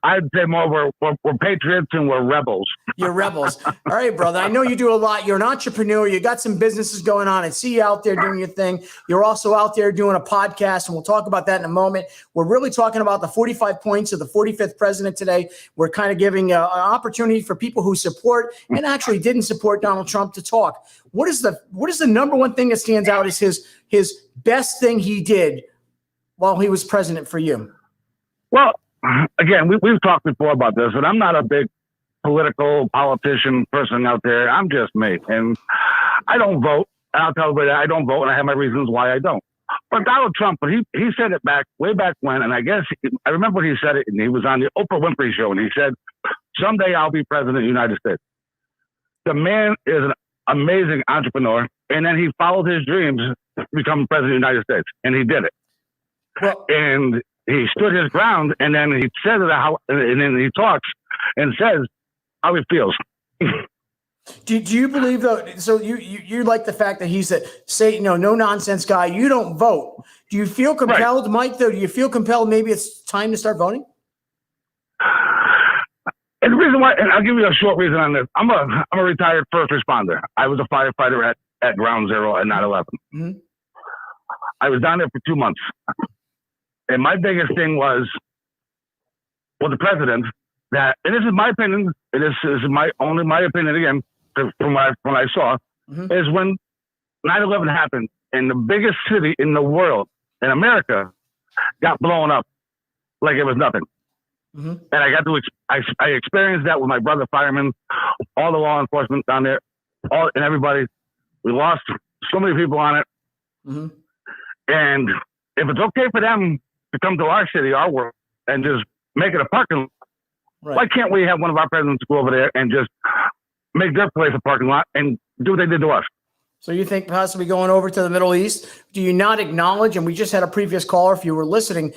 Speaker 7: I'd say more we're patriots and we're rebels.
Speaker 1: You're rebels. All right, brother. I know you do a lot. You're an entrepreneur. You got some businesses going on. I see you out there doing your thing. You're also out there doing a podcast, and we'll talk about that in a moment. We're really talking about the 45 points of the 45th president today. We're kind of giving an opportunity for people who support and actually didn't support Donald Trump to talk. What is the number one thing that stands out as his best thing he did while he was president for you?
Speaker 7: Well, again, we've talked before about this, and I'm not a big politician person out there. I'm just me, and I don't vote. I'll tell everybody I don't vote, and I have my reasons why I don't. But Donald Trump, he said it way back when, and I guess I remember he said it, and he was on the Oprah Winfrey Show, and he said, "Someday I'll be president of the United States." The man is an amazing entrepreneur, and then he followed his dreams to become president of the United States, and he did it.
Speaker 1: Well,
Speaker 7: and he stood his ground, and then he said and then he talks and says how he feels.
Speaker 1: Do you believe though? So you like the fact that he's no nonsense guy. You don't vote. Do you feel compelled, right, Mike? Though, do you feel compelled? Maybe it's time to start voting.
Speaker 7: And the reason why, and I'll give you a short reason on this. I'm a retired first responder. I was a firefighter at Ground Zero at 9/11.
Speaker 1: Mhm.
Speaker 7: I was down there for 2 months. And my biggest thing was, the president, that, and this is my opinion, this is only my opinion again, from when I saw,
Speaker 1: Mhm.
Speaker 7: is when 9/11 happened, and the biggest city in the world, in America, got blown up like it was nothing.
Speaker 1: Mhm.
Speaker 7: And I got to, I experienced that with my brother firemen, all the law enforcement down there, and everybody. We lost so many people on it.
Speaker 1: Mhm.
Speaker 7: And if it's okay for them to come to our city, our world, and just make it a parking lot,
Speaker 1: Right.
Speaker 7: why can't we have one of our presidents go over there and just make their place a parking lot and do what they did to us?
Speaker 1: So you think possibly going over to the Middle East? Do you not acknowledge? And we just had a previous caller, if you were listening,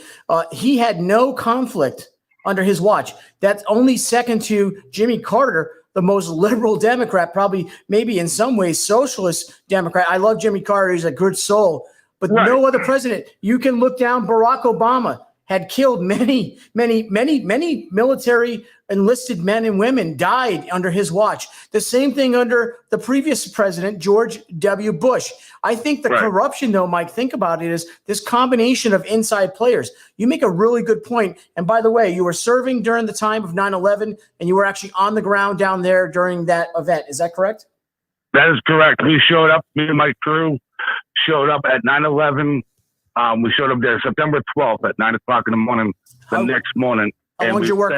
Speaker 1: he had no conflict under his watch. That's only second to Jimmy Carter, the most liberal Democrat, probably maybe in some ways socialist Democrat. I love Jimmy Carter. He's a good soul. But
Speaker 7: Right.
Speaker 1: no other president. You can look down. Barack Obama had killed many military enlisted men and women, died under his watch. The same thing under the previous president, George W. Bush. I think the
Speaker 7: Right.
Speaker 1: corruption, though, Mike, think about it, is this combination of inside players. You make a really good point. And by the way, you were serving during the time of 9/11, and you were actually on the ground down there during that event. Is that correct?
Speaker 7: That is correct. We showed up, me and my crew showed up at 9/11. We showed up there September 12th at 9:00 in the morning, the
Speaker 1: How-
Speaker 7: next morning.
Speaker 1: How long
Speaker 7: we
Speaker 1: did you work?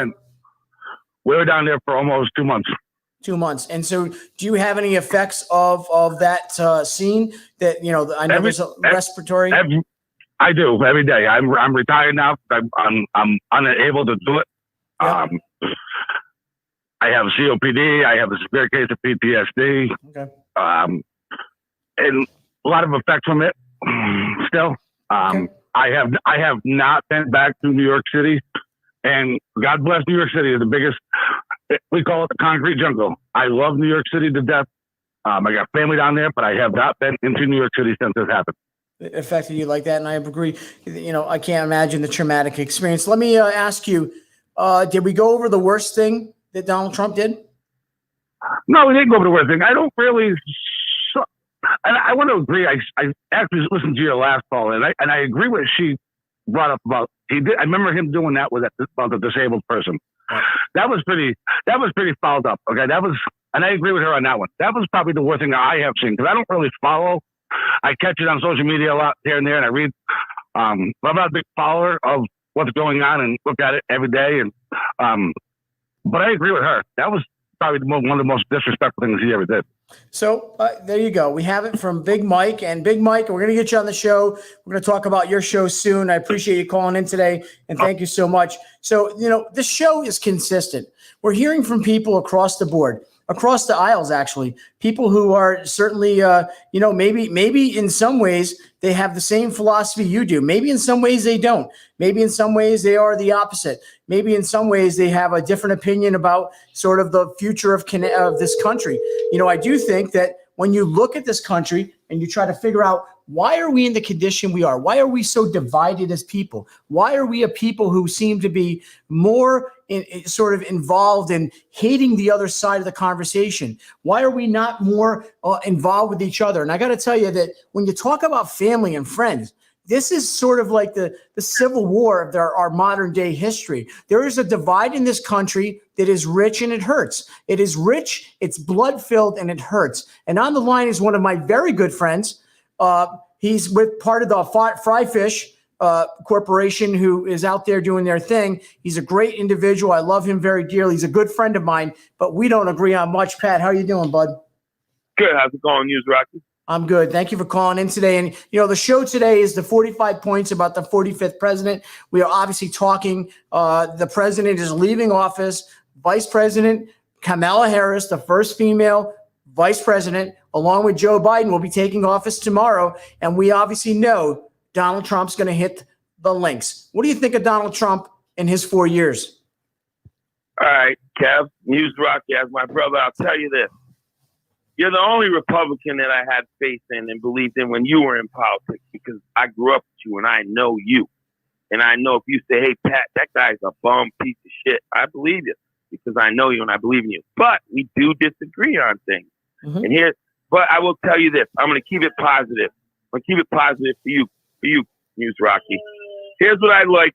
Speaker 7: We were down there for almost 2 months.
Speaker 1: 2 months. And so do you have any effects of that scene that, I know there's a respiratory?
Speaker 7: I do every day. I'm retired now. I'm unable to do it.
Speaker 1: Yep.
Speaker 7: I have COPD. I have a severe case of PTSD.
Speaker 1: Okay.
Speaker 7: And a lot of effects from it still.
Speaker 1: Okay.
Speaker 7: I have not been back to New York City, and God bless New York City. The biggest, we call it the concrete jungle. I love New York City to death. I got family down there, but I have not been into New York City since this happened.
Speaker 1: It affected you like that, and I agree. I can't imagine the traumatic experience. Let me ask you, did we go over the worst thing that Donald Trump did?
Speaker 7: No, we didn't go over the worst thing. I don't really. And I want to agree. I actually listened to your last call, and I agree with what she brought up about. He did. I remember him doing that about the disabled person. That was pretty fouled up. Okay, and I agree with her on that one. That was probably the worst thing that I have seen, because I don't really follow. I catch it on social media a lot here and there, and I read. I'm not a big follower of what's going on and look at it every day. And but I agree with her. That was probably one of the most disrespectful things he ever did.
Speaker 1: So there you go. We have it from Big Mike. And Big Mike, we're going to get you on the show. We're going to talk about your show soon. I appreciate you calling in today, and thank you so much. So, this show is consistent. We're hearing from people across the board, across the aisles, actually, people who are certainly, maybe in some ways they have the same philosophy you do. Maybe in some ways they don't. Maybe in some ways they are the opposite. Maybe in some ways they have a different opinion about sort of the future of this country. I do think that when you look at this country and you try to figure out, why are we in the condition we are? Why are we so divided as people? Why are we a people who seem to be more sort of involved in hating the other side of the conversation? Why are we not more involved with each other? And I got to tell you that when you talk about family and friends, this is sort of like the Civil War of our modern day history. There is a divide in this country that is rich and it hurts. It is rich, it's blood filled, and it hurts. And on the line is one of my very good friends. He's with part of the Fry Fish Corporation, who is out there doing their thing. He's a great individual. I love him very dearly. He's a good friend of mine, but we don't agree on much. Pat, how are you doing, bud?
Speaker 8: Good. How's it going, News Rocky?
Speaker 1: I'm good. Thank you for calling in today. And, the show today is the 45 points about the 45th president. We are obviously talking, the president is leaving office. Vice President Kamala Harris, the first female vice president, along with Joe Biden, will be taking office tomorrow. And we obviously know Donald Trump's going to hit the links. What do you think of Donald Trump in his 4 years?
Speaker 8: All right, Kev, News Rocky, as my brother, I'll tell you this. You're the only Republican that I had faith in and believed in when you were in politics, because I grew up with you and I know you. And I know if you say, hey, Pat, that guy's a bum piece of shit, I believe you. because I know you and I believe in you. But we do disagree on things.
Speaker 1: Mhm.
Speaker 8: But I will tell you this. I'm going to keep it positive. I'm going to keep it positive for you, News Rocky. Here's what I like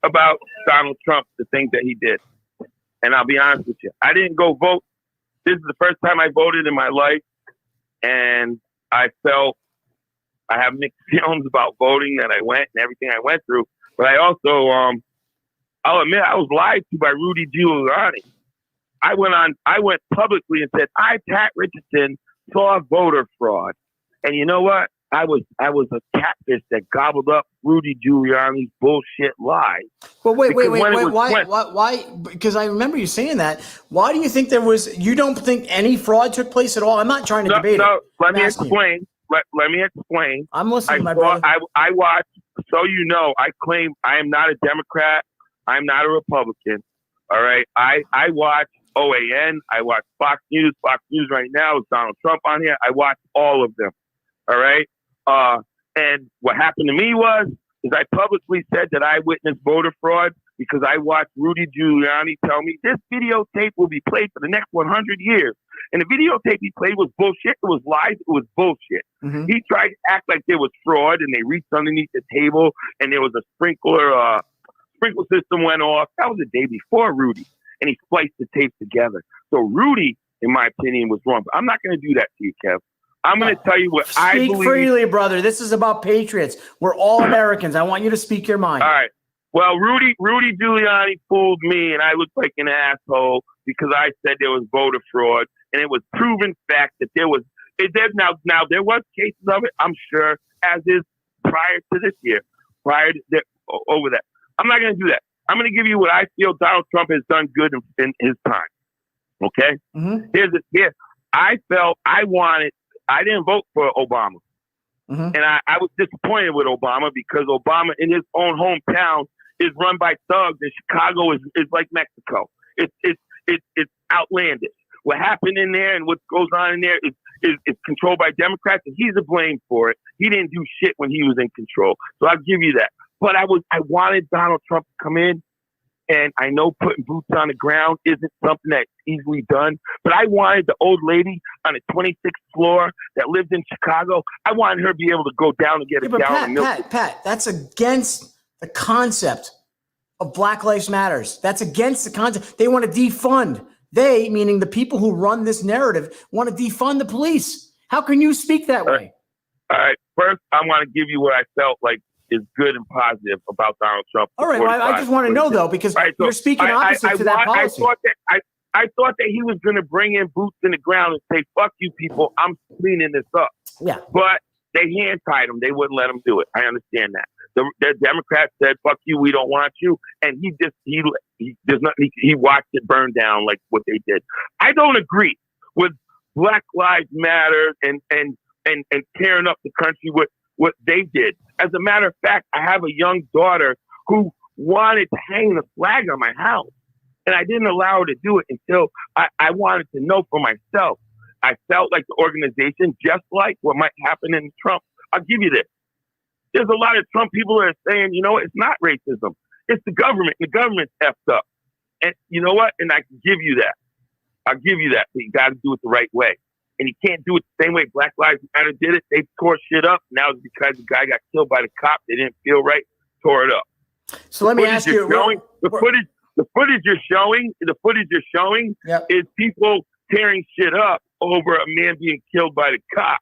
Speaker 8: about Donald Trump, the things that he did. And I'll be honest with you. I didn't go vote. This is the first time I voted in my life. And I felt I have mixed feelings about voting that I went and everything I went through. But I also, I'll admit, I was lied to by Rudy Giuliani. I went publicly and said, Pat Richardson saw voter fraud. And you know what? I was a catfish that gobbled up Rudy Giuliani's bullshit lies.
Speaker 1: Well, wait.
Speaker 8: Because
Speaker 1: Why? Because I remember you saying that. Why do you think you don't think any fraud took place at all? I'm not trying to debate it.
Speaker 8: Let me explain. Let me explain.
Speaker 1: I'm listening, my brother.
Speaker 8: I watch, so you know, I claim I am not a Democrat. I'm not a Republican. All right. I watch OAN. I watch Fox News. Fox News right now is Donald Trump on here. I watch all of them. All right. And what happened to me is I publicly said that I witnessed voter fraud because I watched Rudy Giuliani tell me this videotape will be played for the next 100 years. And the videotape he played was bullshit. It was lies. It was bullshit.
Speaker 1: Mm-hmm.
Speaker 8: He tried to act like there was fraud and they reached underneath the table and there was a sprinkler system went off. That was the day before Rudy. And he spliced the tape together. So Rudy, in my opinion, was wrong. But I'm not going to do that to you, Kev. I'm going to tell you what I believe.
Speaker 1: Speak freely, brother. This is about patriots. We're all Americans. I want you to speak your mind.
Speaker 8: All right. Well, Rudy Giuliani fooled me, and I looked like an asshole because I said there was voter fraud, and it was proven fact that there was. Now there was cases of it, I'm sure, as is prior to this year, over that. I'm not going to do that. I'm going to give you what I feel Donald Trump has done good in his time. Okay.
Speaker 1: Mm-hmm.
Speaker 8: I didn't vote for Obama.
Speaker 1: Mm-hmm.
Speaker 8: And I was disappointed with Obama because Obama in his own hometown is run by thugs and Chicago is like Mexico. It's outlandish. What happened in there and what goes on in there is controlled by Democrats, and he's to blame for it. He didn't do shit when he was in control. So I'll give you that. But I wanted Donald Trump to come in, and I know putting boots on the ground isn't something that's easily done, but I wanted the old lady on the 26th floor that lived in Chicago, I wanted her to be able to go down and get a gallon of milk.
Speaker 1: Pat, that's against the concept of Black Lives Matters. That's against the concept. They want to defund. They, meaning the people who run this narrative, want to defund the police. How can you speak that way?
Speaker 8: All right. First, I want to give you what I felt like is good and positive about Donald Trump.
Speaker 1: All right. Well, I just want to know, though, because you're speaking opposite to that policy.
Speaker 8: I thought that he was going to bring in boots in the ground and say, fuck you people, I'm cleaning this up.
Speaker 1: Yeah.
Speaker 8: But they hand-tied him. They wouldn't let him do it. I understand that. The Democrats said, fuck you, we don't want you. And he watched it burn down like what they did. I don't agree with Black Lives Matter and tearing up the country with what they did. As a matter of fact, I have a young daughter who wanted to hang the flag on my house. And I didn't allow her to do it until I wanted to know for myself. I felt like the organization, just like what might happen in Trump. I'll give you this. There's a lot of Trump people that are saying, you know, it's not racism. It's the government. The government's effed up. And you know what? And I can give you that. I'll give you that. But you got to do it the right way. And you can't do it the same way Black Lives Matter did it. They tore shit up. Now it's because the guy got killed by the cop. They didn't feel right. Tore it up.
Speaker 1: So let me ask you.
Speaker 8: The footage you're showing
Speaker 1: yep.
Speaker 8: is people tearing shit up over a man being killed by the cop.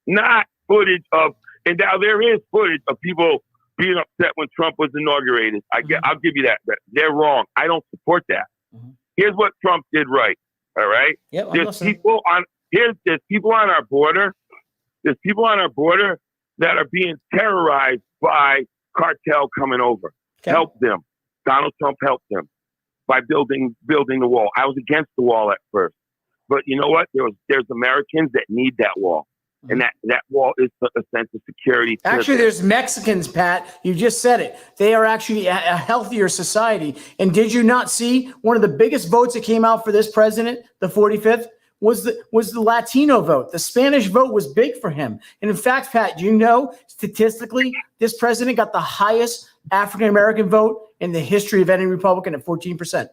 Speaker 8: Not footage of, and now there is footage of people being upset when Trump was inaugurated. I'll give you that. They're wrong. I don't support that.
Speaker 1: Mm-hmm.
Speaker 8: Here's what Trump did right. All right.
Speaker 1: Yep,
Speaker 8: there's people on our border. There's people on our border that are being terrorized by cartel coming over.
Speaker 1: Okay.
Speaker 8: Help them. Donald Trump helped them by building the wall. I was against the wall at first, but you know what? There's Americans that need that wall, and that wall is a sense of security.
Speaker 1: Actually, there's Mexicans, Pat. You just said it. They are actually a healthier society. And did you not see one of the biggest votes that came out for this president, the 45th? Was the Latino vote. The Spanish vote was big for him. And in fact, Pat, you know, statistically, this president got the highest African-American vote in the history of any Republican at 14%.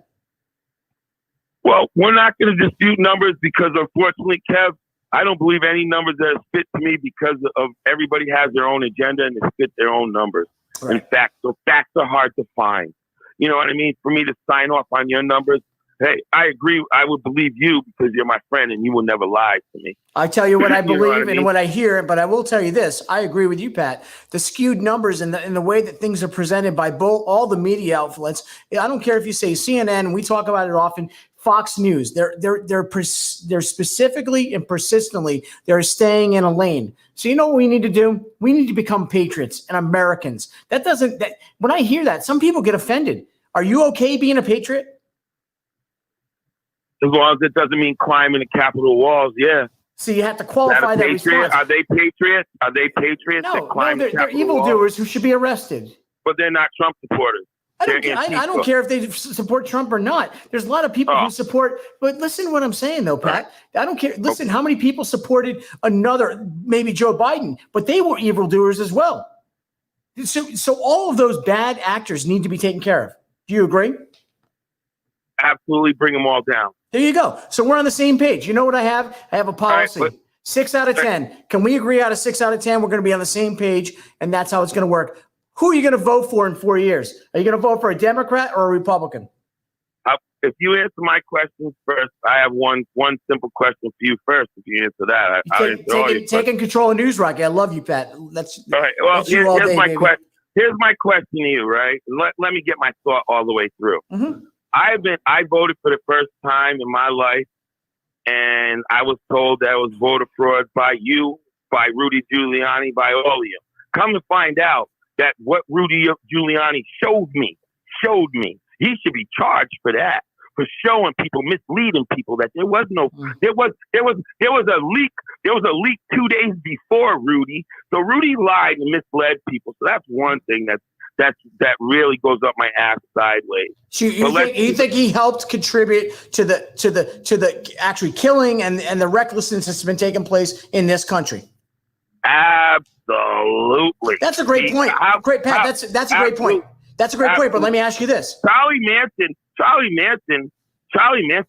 Speaker 8: Well, we're not going to dispute numbers because, unfortunately, Kev, I don't believe any numbers that fit to me because of everybody has their own agenda and they fit their own numbers.
Speaker 1: Right.
Speaker 8: In fact, so facts are hard to find. You know what I mean? For me to sign off on your numbers, hey, I agree. I would believe you because you're my friend and you will never lie to me.
Speaker 1: I tell you what I
Speaker 8: You know
Speaker 1: believe
Speaker 8: what I mean?
Speaker 1: and what I hear, but I will tell you this. I agree with you, Pat. The skewed numbers and the way that things are presented by all the media outlets. I don't care if you say CNN, we talk about it often, Fox News. They're specifically and persistently, they're staying in a lane. So you know what we need to do? We need to become patriots and Americans. When I hear that, some people get offended. Are you okay being a patriot?
Speaker 8: As long as it doesn't mean climbing the Capitol walls, yeah.
Speaker 1: So you have to
Speaker 8: Is that
Speaker 1: qualify
Speaker 8: a
Speaker 1: that
Speaker 8: patriot?
Speaker 1: response.
Speaker 8: Are they patriots? Are they patriots that
Speaker 1: No,
Speaker 8: climb the
Speaker 1: they're
Speaker 8: Capitol walls?
Speaker 1: evildoers who should be arrested.
Speaker 8: But they're not Trump supporters.
Speaker 1: I don't
Speaker 8: They're
Speaker 1: care
Speaker 8: Antifa.
Speaker 1: if they support Trump or not. There's a lot of people who support, but listen to what I'm saying though, Pat. I don't care. Listen, how many people supported maybe Joe Biden, but they were evildoers as well. So all of those bad actors need to be taken care of. Do you agree?
Speaker 8: Absolutely, bring them all down.
Speaker 1: There you go. So we're on the same page. You know what I have? I have a policy.
Speaker 8: but-
Speaker 1: 6 out of 10. Can we agree out of 6 out of 10? We're going to be on the same page, and that's how it's going to work. Who are you going to vote for in 4 years? Are you going to vote for a Democrat or a Republican?
Speaker 8: If you answer my questions first, I have one simple question for you first. If you answer that, I'll answer all your questions.
Speaker 1: Taking control of News Rock. I love you, Pat.
Speaker 8: All right. Well,
Speaker 1: that's you all
Speaker 8: here's
Speaker 1: day,
Speaker 8: my
Speaker 1: baby.
Speaker 8: question. Here's my question to you, right? Let me get my thought all the way through.
Speaker 1: Mhm.
Speaker 8: I voted for the first time in my life, and I was told that it was voter fraud by you, by Rudy Giuliani, by all of you. Come to find out that what Rudy Giuliani showed me, he should be charged for that, for showing people, misleading people that there was a leak 2 days before Rudy. So Rudy lied and misled people. So that's one thing that really goes up my ass sideways.
Speaker 1: So you think he helped contribute to the actually killing and the recklessness that's been taking place in this country?
Speaker 8: Absolutely.
Speaker 1: That's a great point. Great, Pat. That's a great point. That's a great point. But let me ask you this:
Speaker 8: Charlie Manson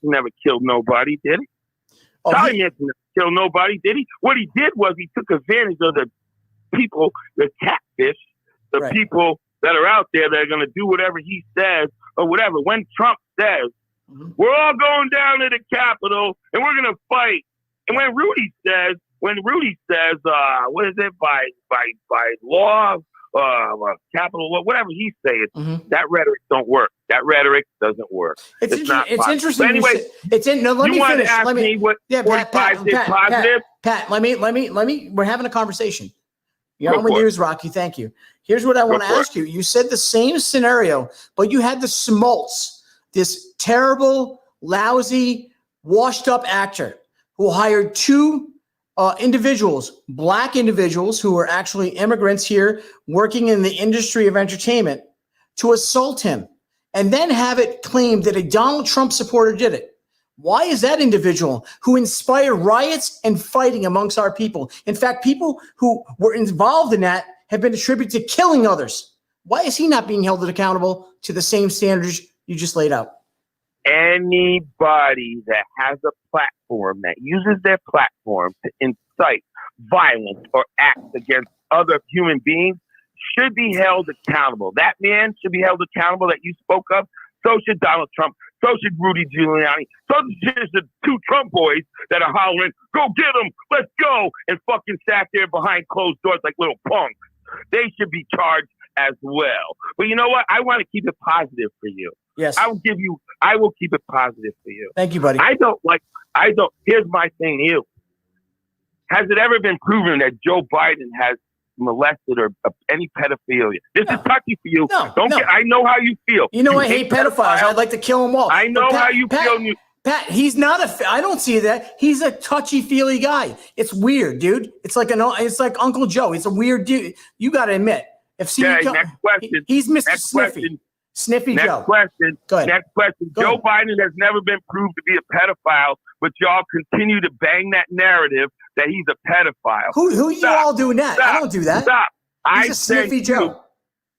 Speaker 8: never killed nobody, did he?
Speaker 1: Oh,
Speaker 8: Charlie Manson never killed nobody, did he? What he did was he took advantage of the people, the catfish, the
Speaker 1: Right.
Speaker 8: people that are out there that are going to do whatever he says or whatever. When Trump says,
Speaker 1: Mhm.
Speaker 8: we're all going down to the Capitol and we're going to fight. And when Rudy says, what is it, by law, Capitol, whatever he's saying,
Speaker 1: Mhm.
Speaker 8: that rhetoric don't work. That rhetoric doesn't work.
Speaker 1: It's
Speaker 8: not possible.
Speaker 1: interesting.
Speaker 8: But anyway,
Speaker 1: Let me
Speaker 8: you want
Speaker 1: finish.
Speaker 8: to ask me what
Speaker 1: Yeah,
Speaker 8: 45 is positive?
Speaker 1: Pat, let me. We're having a conversation. You're
Speaker 8: Go
Speaker 1: on with
Speaker 8: for it.
Speaker 1: News Rocky. Thank you. Here's what I want to
Speaker 8: for it.
Speaker 1: ask you. You said the same scenario, but you had the Smoltz, this terrible, lousy, washed-up actor who hired two individuals, black individuals who were actually immigrants here working in the industry of entertainment, to assault him, and then have it claimed that a Donald Trump supporter did it. Why is that individual who inspired riots and fighting amongst our people? In fact, people who were involved in that have been attributed to killing others. Why is he not being held accountable to the same standards you just laid out?
Speaker 8: Anybody that has a platform, that uses their platform to incite violence or act against other human beings, should be held accountable. That man should be held accountable that you spoke of. So should Donald Trump. So should Rudy Giuliani. So should the two Trump boys that are hollering, "Go get them, let's go," and fucking sat there behind closed doors like little punks. They should be charged as well. But you know what? I want to keep it positive for you.
Speaker 1: Yes.
Speaker 8: I will keep it positive for you.
Speaker 1: Thank you, buddy.
Speaker 8: Here's my thing to you. Has it ever been proven that Joe Biden has molested or any pedophilia? This is touchy for you. I know how you feel.
Speaker 1: You know, I hate pedophiles. I'd like to kill them all.
Speaker 8: I know
Speaker 1: But
Speaker 8: how you feel.
Speaker 1: Pat, he's not I don't see that. He's a touchy-feely guy. It's weird, dude. It's like Uncle Joe. It's a weird dude. You got to admit.
Speaker 8: Next question.
Speaker 1: He's Mr.
Speaker 8: Next
Speaker 1: Sniffy.
Speaker 8: question.
Speaker 1: Sniffy
Speaker 8: Next
Speaker 1: Joe.
Speaker 8: question.
Speaker 1: Go ahead.
Speaker 8: Next question.
Speaker 1: Go
Speaker 8: Joe
Speaker 1: ahead.
Speaker 8: Biden has never been proved to be a pedophile, but y'all continue to bang that narrative that he's a pedophile.
Speaker 1: Who you all doing that? I don't do that.
Speaker 8: Stop.
Speaker 1: He's a Sniffy Joe.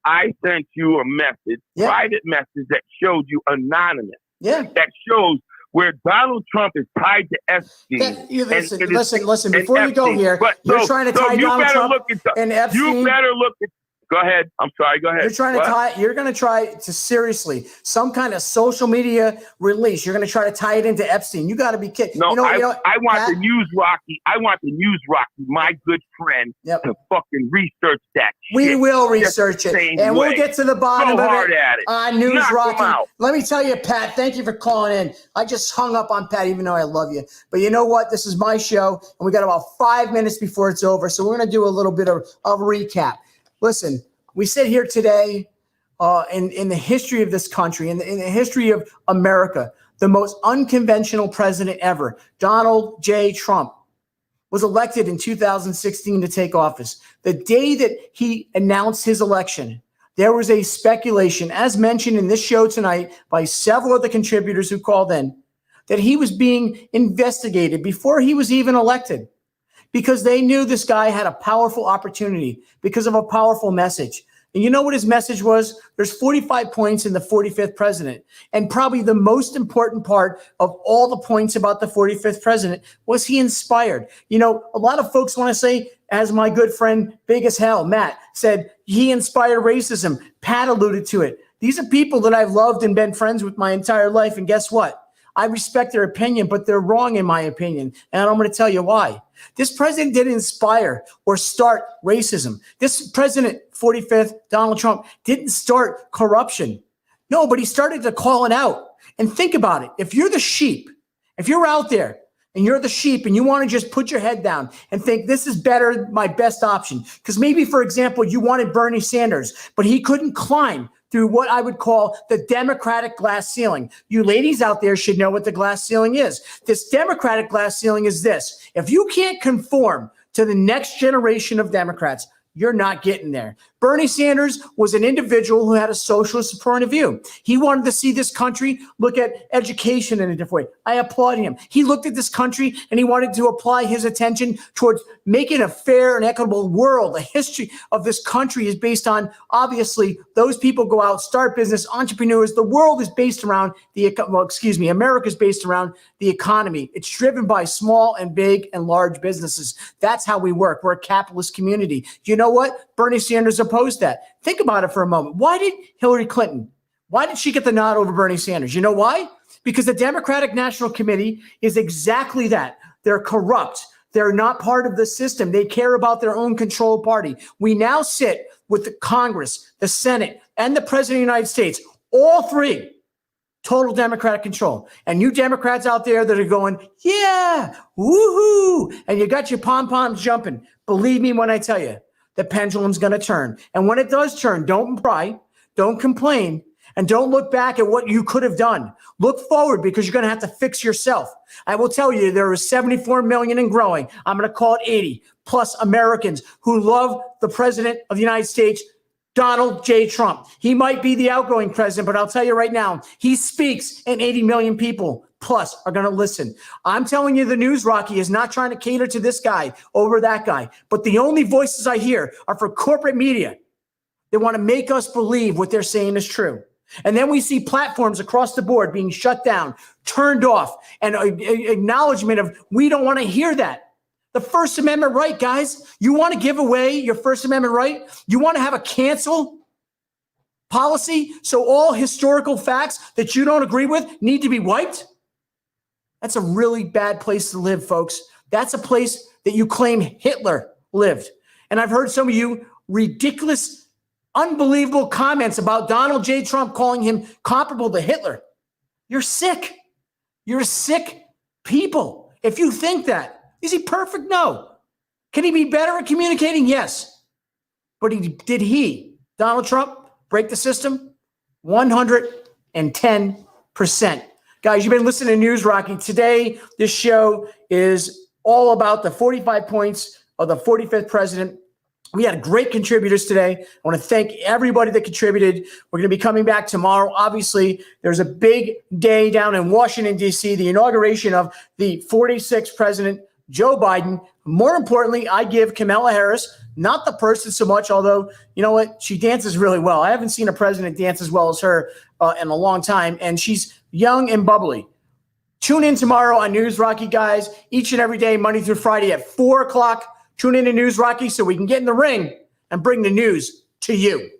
Speaker 8: I sent you a message,
Speaker 1: Yeah.
Speaker 8: private message that showed you anonymous.
Speaker 1: Yeah.
Speaker 8: That shows where Donald Trump is tied to Epstein.
Speaker 1: Listen. Before you go here, you're trying to tie Donald Trump and Epstein.
Speaker 8: You better look at. Go ahead. I'm sorry. Go ahead.
Speaker 1: You're going to try to seriously some kind of social media release. You're going to try to tie it into Epstein. You got to be kidding.
Speaker 8: No, I want the News Rocky. I want the News Rocky, my good friend, to fucking research that.
Speaker 1: We will research it, and we'll get to the bottom of it on News Rocky. Let me tell you, Pat. Thank you for calling in. I just hung up on Pat, even though I love you. But you know what? This is my show, and we got about 5 minutes before it's over, so we're going to do a little bit of recap. Listen, we sit here today in the history of this country, in the history of America, the most unconventional president ever, Donald J. Trump, was elected in 2016 to take office. The day that he announced his election, there was a speculation, as mentioned in this show tonight by several of the contributors who called in, that he was being investigated before he was even elected, because they knew this guy had a powerful opportunity because of a powerful message. And you know what his message was? There's 45 points in the 45th president. And probably the most important part of all the points about the 45th president was he inspired. You know, a lot of folks want to say, as my good friend Big as Hell, Matt, said, he inspired racism. Pat alluded to it. These are people that I've loved and been friends with my entire life. And guess what? I respect their opinion, but they're wrong in my opinion. And I'm going to tell you why. This president didn't inspire or start racism. This president, 45th, Donald Trump, didn't start corruption. No, but he started to call it out. And think about it. If you're the sheep, if you're out there and you're the sheep and you want to just put your head down and think this is better, my best option, because maybe, for example, you wanted Bernie Sanders, but he couldn't climb through what I would call the Democratic glass ceiling. You ladies out there should know what the glass ceiling is. This Democratic glass ceiling is this. If you can't conform to the next generation of Democrats, you're not getting there. Bernie Sanders was an individual who had a socialist point of view. He wanted to see this country look at education in a different way. I applaud him. He looked at this country and he wanted to apply his attention towards making a fair and equitable world. The history of this country is based on, obviously, those people go out, start business, entrepreneurs. The world is based around America's based around the economy. It's driven by small and big and large businesses. That's how we work. We're a capitalist community. You know what? Bernie Sanders opposed that. Think about it for a moment. Why did Hillary Clinton, why did she get the nod over Bernie Sanders? You know why? Because the Democratic National Committee is exactly that. They're corrupt. They're not part of the system. They care about their own control party. We now sit with the Congress, the Senate, and the President of the United States, all three, total Democratic control. And you Democrats out there that are going, yeah, woohoo, and you got your pom-poms jumping. Believe me when I tell you, the pendulum's going to turn. And when it does turn, don't cry, don't complain, and don't look back at what you could have done. Look forward, because you're going to have to fix yourself. I will tell you, there are 74 million and growing. I'm going to call it 80 plus Americans who love the president of the United States, Donald J. Trump. He might be the outgoing president, but I'll tell you right now, he speaks and 80 million people plus are going to listen. I'm telling you, the News Rocky is not trying to cater to this guy over that guy. But the only voices I hear are for corporate media. They want to make us believe what they're saying is true. And then we see platforms across the board being shut down, turned off, and acknowledgement of we don't want to hear that. The First Amendment right, guys. You want to give away your First Amendment right? You want to have a cancel policy so all historical facts that you don't agree with need to be wiped? That's a really bad place to live, folks. That's a place that you claim Hitler lived. And I've heard some of you ridiculous, unbelievable comments about Donald J. Trump calling him comparable to Hitler. You're sick. You're sick people. If you think that, is he perfect? No. Can he be better at communicating? Yes. But did he, Donald Trump, break the system? 110%. Guys, you've been listening to News Rocky. Today, this show is all about the 45 points of the 45th president. We had great contributors today. I want to thank everybody that contributed. We're going to be coming back tomorrow. Obviously, there's a big day down in Washington, D.C., the inauguration of the 46th president, Joe Biden. More importantly, I give Kamala Harris, not the person so much, although, you know what, she dances really well. I haven't seen a president dance as well as her in a long time, and she's young and bubbly. Tune in tomorrow on News Rocky, guys, each and every day, Monday through Friday at 4 o'clock. Tune in to News Rocky so we can get in the ring and bring the news to you.